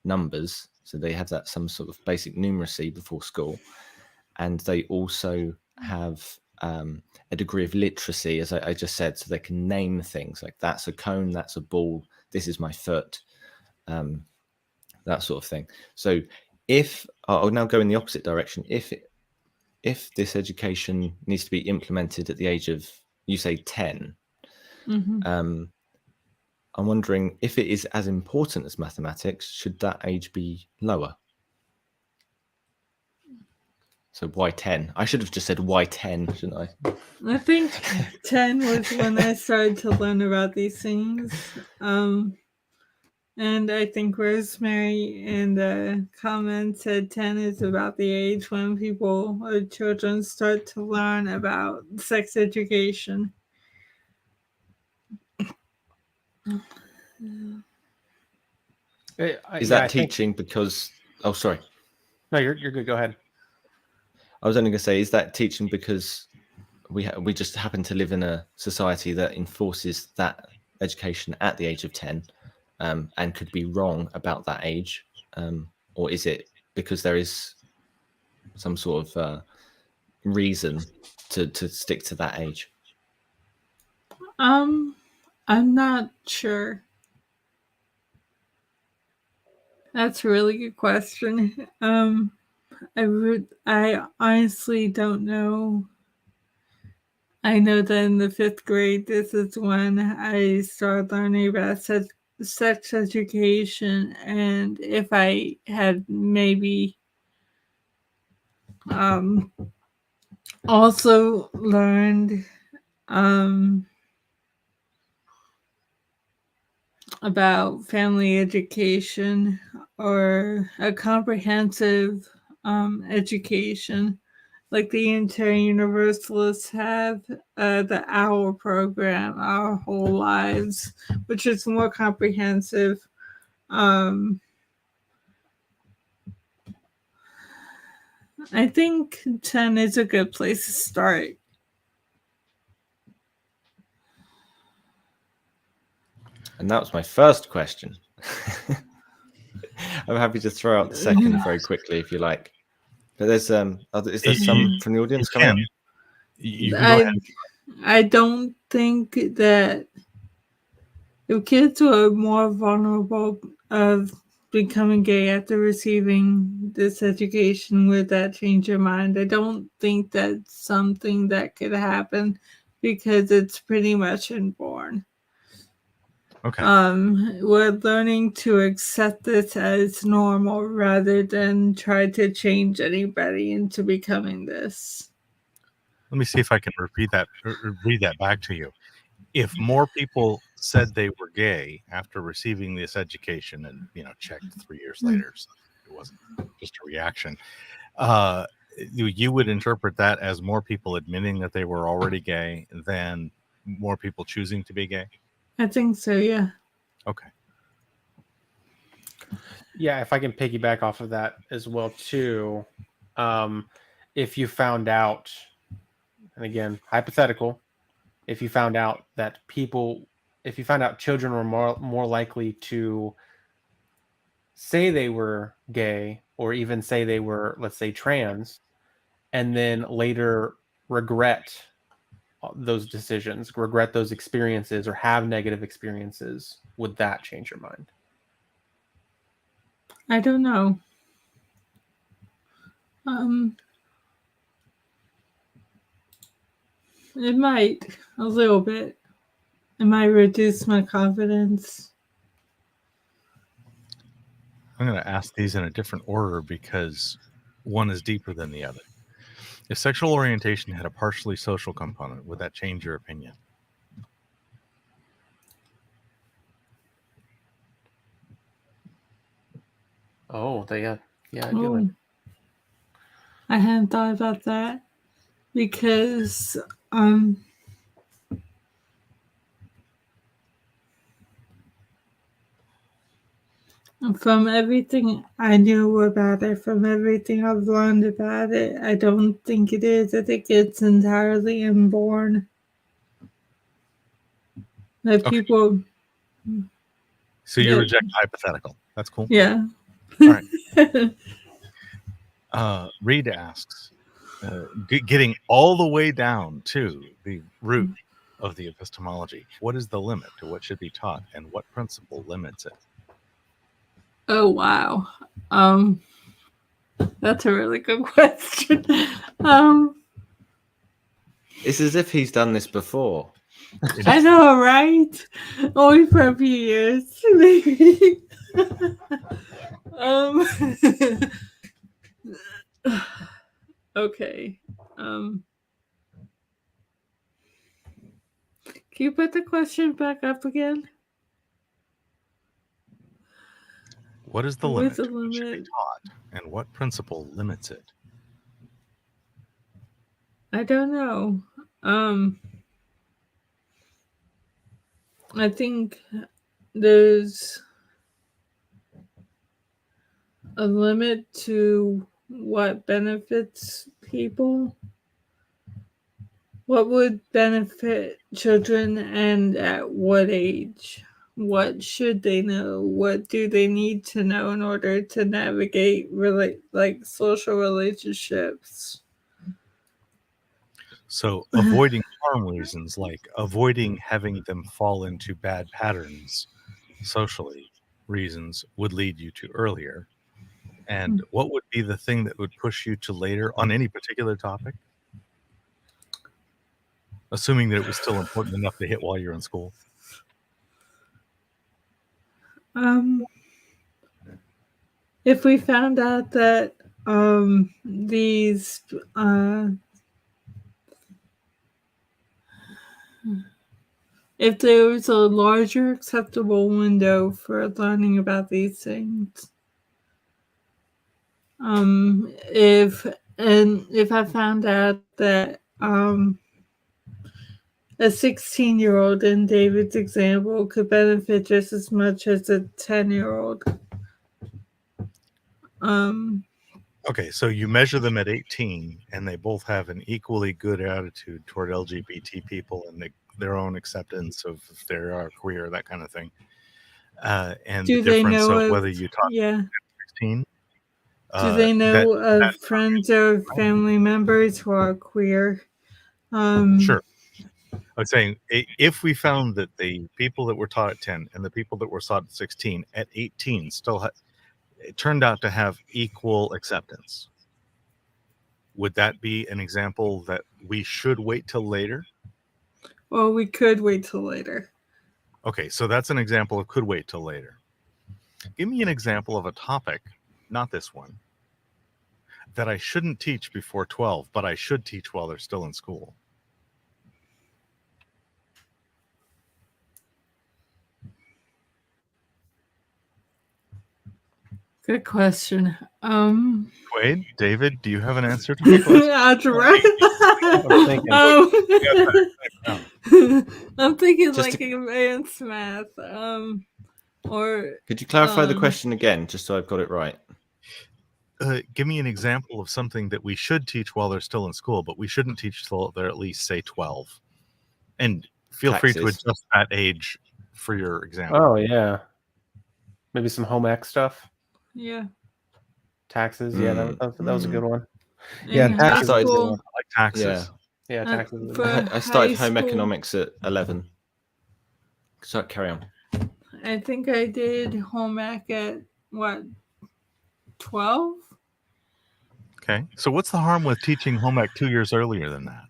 numbers. So they have that some sort of basic numeracy before school. And they also have a degree of literacy, as I just said, so they can name things like that's a cone, that's a ball, this is my foot, that sort of thing. So if I'll now go in the opposite direction, if this education needs to be implemented at the age of, you say 10, I'm wondering if it is as important as mathematics, should that age be lower? So why 10? I should have just said why 10, shouldn't I? I think 10 was when I started to learn about these things. And I think Rosemary in the comments said 10 is about the age when people or children start to learn about sex education. Is that teaching because... Oh, sorry. No, you're good. Go ahead. I was only going to say, is that teaching because we just happen to live in a society that enforces that education at the age of 10 and could be wrong about that age? Or is it because there is some sort of reason to stick to that age? I'm not sure. That's a really good question. I honestly don't know. I know that in the 5th grade, this is when I started learning about sex education, and if I had maybe also learned about family education or a comprehensive education, like the Unitarian Universalists have, the OUR program, Our Whole Lives, which is more comprehensive. I think 10 is a good place to start. And that was my first question. I'm happy to throw out the second very quickly if you like. But there's is there some from the audience coming? I don't think that if kids are more vulnerable of becoming gay after receiving this education, would that change your mind? I don't think that's something that could happen because it's pretty much inborn. Okay. We're learning to accept this as normal rather than try to change anybody into becoming this. Let me see if I can read that back to you. If more people said they were gay after receiving this education and, checked 3 years later, so it wasn't just a reaction, you would interpret that as more people admitting that they were already gay than more people choosing to be gay? I think so, yeah. Okay. Yeah, if I can piggyback off of that as well too. If you found out, and again, hypothetical, if you found out children were more likely to say they were gay or even say they were, let's say, trans, and then later regret those decisions, regret those experiences, or have negative experiences, would that change your mind? I don't know. It might, a little bit. It might reduce my confidence. I'm going to ask these in a different order because one is deeper than the other. If sexual orientation had a partially social component, would that change your opinion? Oh, good Oh, one. I hadn't thought about that because from everything I knew about it, from everything I've learned about it, I don't think it is. I think it's entirely inborn. That Okay. people. So you reject hypothetical. That's cool. Yeah. All right. Reed asks, getting all the way down to the root of the epistemology, what is the limit to what should be taught, and what principle limits it? Oh, wow. That's a really good question. It's as if he's done this before. I know, right? Only for a few years, maybe. Okay. Can you put the question back up again? What is the limit to what should be taught, and what principle limits it? I don't know. I think there's a limit to what benefits people. What would benefit children, and at what age? What should they know? What do they need to know in order to navigate social relationships? So avoiding harm reasons, like avoiding having them fall into bad patterns socially, reasons would lead you to earlier. And what would be the thing that would push you to later on any particular topic? Assuming that it was still important enough to hit while you're in school. If we found out that if there was a larger acceptable window for learning about these things, if I found out that a 16-year-old in David's example could benefit just as much as a 10-year-old. Okay, so you measure them at 18, and they both have an equally good attitude toward LGBT people and their own acceptance of if they are queer, that kind of thing. And do the they difference know of whether you talk at 16. Do they know of friends or family members who are queer? Sure. I was saying, if we found that the people that were taught at 10 and the people that were taught at 16 at 18 still it turned out to have equal acceptance, would that be an example that we should wait till later? Well, we could wait till later. Okay, so that's an example of could wait till later. Give me an example of a topic, not this one, that I shouldn't teach before 12, but I should teach while they're still in school. Good question. Quayd, David, do you have an answer to the question? I'm thinking. I'm thinking Just like advanced math. Or Could you clarify the question again, just so I've got it right? Give me an example of something that we should teach while they're still in school, but we shouldn't teach till they're at least, say, 12. And feel free to Taxes. adjust that age for your example. Oh yeah, maybe some home ec stuff. Yeah. Taxes. Yeah, that was a good one. Yeah, Yeah, taxes. I I like taxes. Yeah, taxes. I started home economics at 11. So carry on. I think I did home ec at what, 12? Okay. So what's the harm with teaching home ec 2 years earlier than that?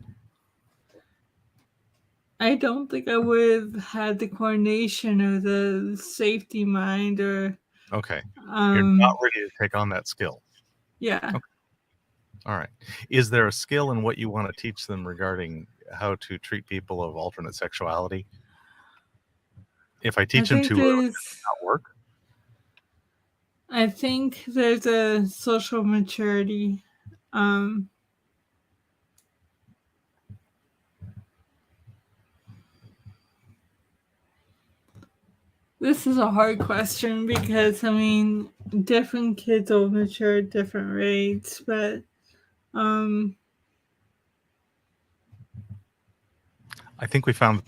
I don't think I would have had the coordination or the safety mind or Okay. You're not ready to take on that skill. Yeah. Okay. All right. Is there a skill in what you want to teach them regarding how to treat people of alternate sexuality? If I teach them too early, does it not work? I think there's a social maturity. This is a hard question because, I mean, different kids will mature at different rates, but I think we found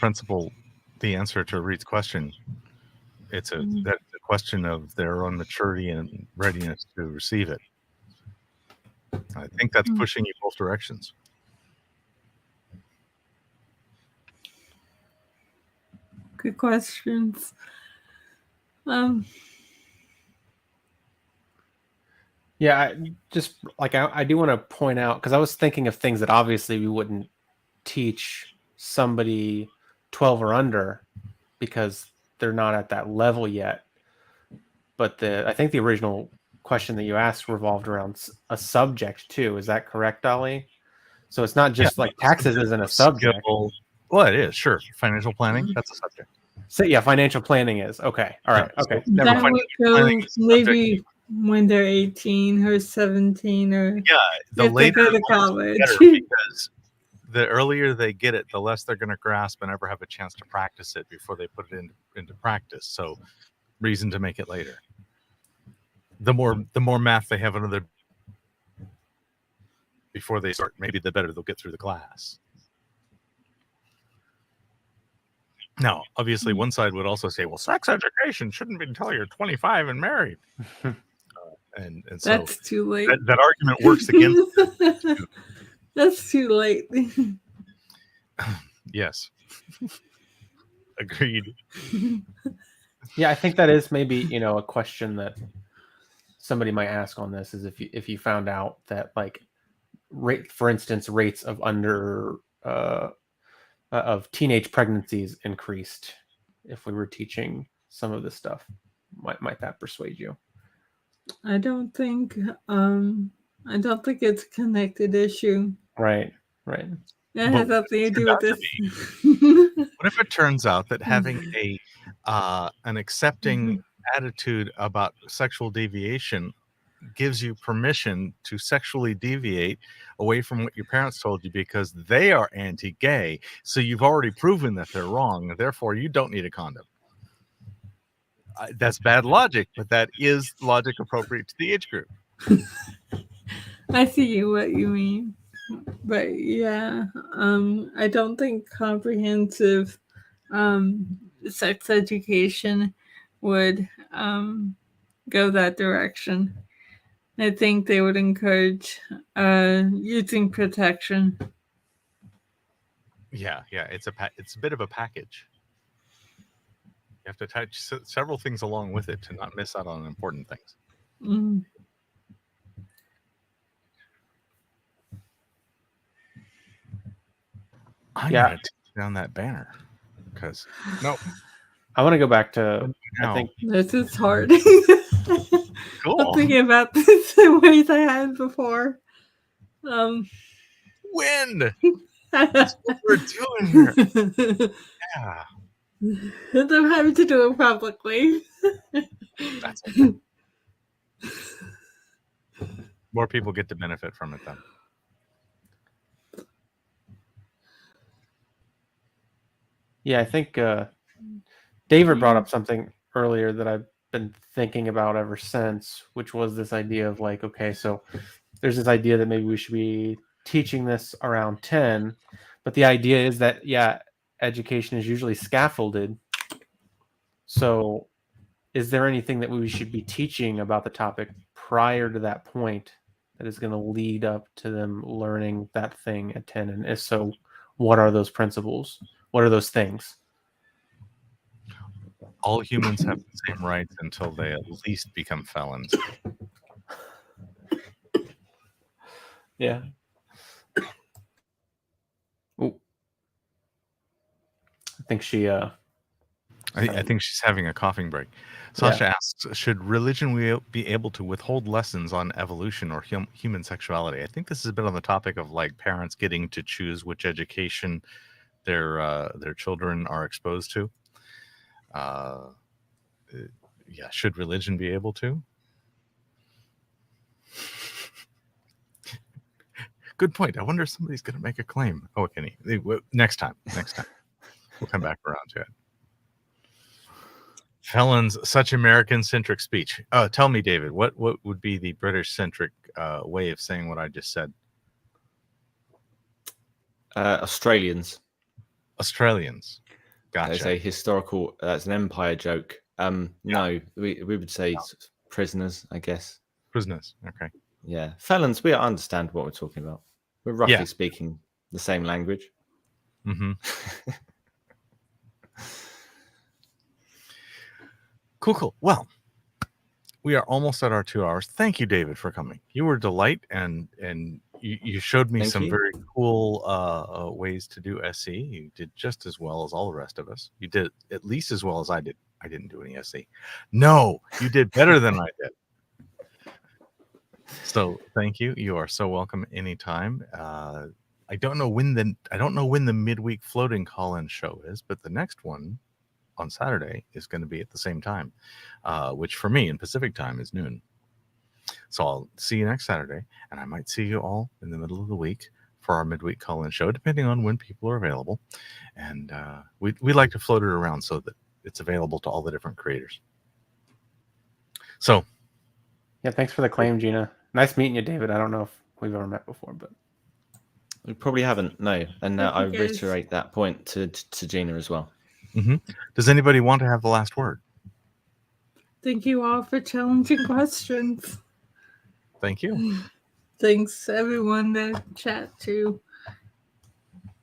the answer to Reed's question. It's a question of their own maturity and readiness to receive it. I think that's pushing you both directions. Good questions. Yeah, I do want to point out, because I was thinking of things that obviously we wouldn't teach somebody 12 or under because they're not at that level yet. But I think the original question that you asked revolved around a subject too. Is that correct, Dali? So it's not just like taxes isn't a subject. Well, it is, sure. Financial planning, that's a subject. So yeah, financial planning is. Okay. All right. Okay. That would go maybe when they're 18 or 17 or the later they go to college. Because the earlier they get it, the less they're going to grasp and ever have a chance to practice it before they put it into practice. So reason to make it later. The more math they have another before they start, maybe the better they'll get through the class. Now, obviously, one side would also say, well, sex education shouldn't be until you're 25 and married. And so that's too late. That argument works against it. That's too late. Yes. Agreed. Yeah, I think that is maybe, a question that somebody might ask on this is if you found out that, like, for instance, rates of of teenage pregnancies increased if we were teaching some of this stuff. Might that persuade you? I don't think it's a connected issue. Right. That has nothing to do with this. What if it turns out that having an accepting attitude about sexual deviation gives you permission to sexually deviate away from what your parents told you because they are anti-gay, so you've already proven that they're wrong, and therefore you don't need a condom? That's bad logic, but that is logic appropriate to the age group. I see what you mean, but yeah, I don't think comprehensive sex education would go that direction. I think they would encourage using protection. Yeah, it's a bit of a package. You have to touch several things along with it to not miss out on important things. I'm gonna take down that banner because I want to go back to. I think this is hard. Cool. I'm thinking about this in ways I had before. Wind. That's what we're doing here. Yeah. And I'm having to do it publicly. That's okay. More people get to benefit from it then. Yeah, I think David brought up something earlier that I've been thinking about ever since, which was this idea of like, okay, so there's this idea that maybe we should be teaching this around 10, but the idea is that, yeah, education is usually scaffolded. So is there anything that we should be teaching about the topic prior to that point that is going to lead up to them learning that thing at 10? And if so, what are those principles? What are those things? All humans have the same rights until they at least become felons. Yeah. Ooh. I think she I think she's having a coughing break. Sasha asks, should religion be able to withhold lessons on evolution or human sexuality? I think this is a bit on the topic of like parents getting to choose which education their children are exposed to. Yeah, should religion be able to? Good point. I wonder if somebody's going to make a claim. Oh, Kenny, next time. We'll come back around to it. Felons, such American-centric speech. Tell me, David, what would be the British-centric way of saying what I just said? Australians. Gotcha. That's a historical. That's an empire joke. No, we would say prisoners, I guess. Prisoners. Okay. Yeah, felons. We understand what we're talking about. We're roughly speaking the same language. Mm-hmm. Cool. Well, we are almost at our 2 hours. Thank you, David, for coming. You were a delight, and you showed me some very cool ways to do SE. You did just as well as all the rest of us. You did at least as well as I did. I didn't do any SE. No, you did better than I did. So thank you. You are so welcome anytime. I don't know when the midweek floating call-in show is, but the next one on Saturday is going to be at the same time, which for me in Pacific time is noon. So I'll see you next Saturday, and I might see you all in the middle of the week for our midweek call-in show, depending on when people are available. And we like to float it around so that it's available to all the different creators. So, yeah, thanks for the claim, Gina. Nice meeting you, David. I don't know if we've ever met before, but we probably haven't. No, and I reiterate that point to Gina as well. Mm-hmm. Does anybody want to have the last word? Thank you all for challenging questions. Thank you. Thanks everyone that chat too.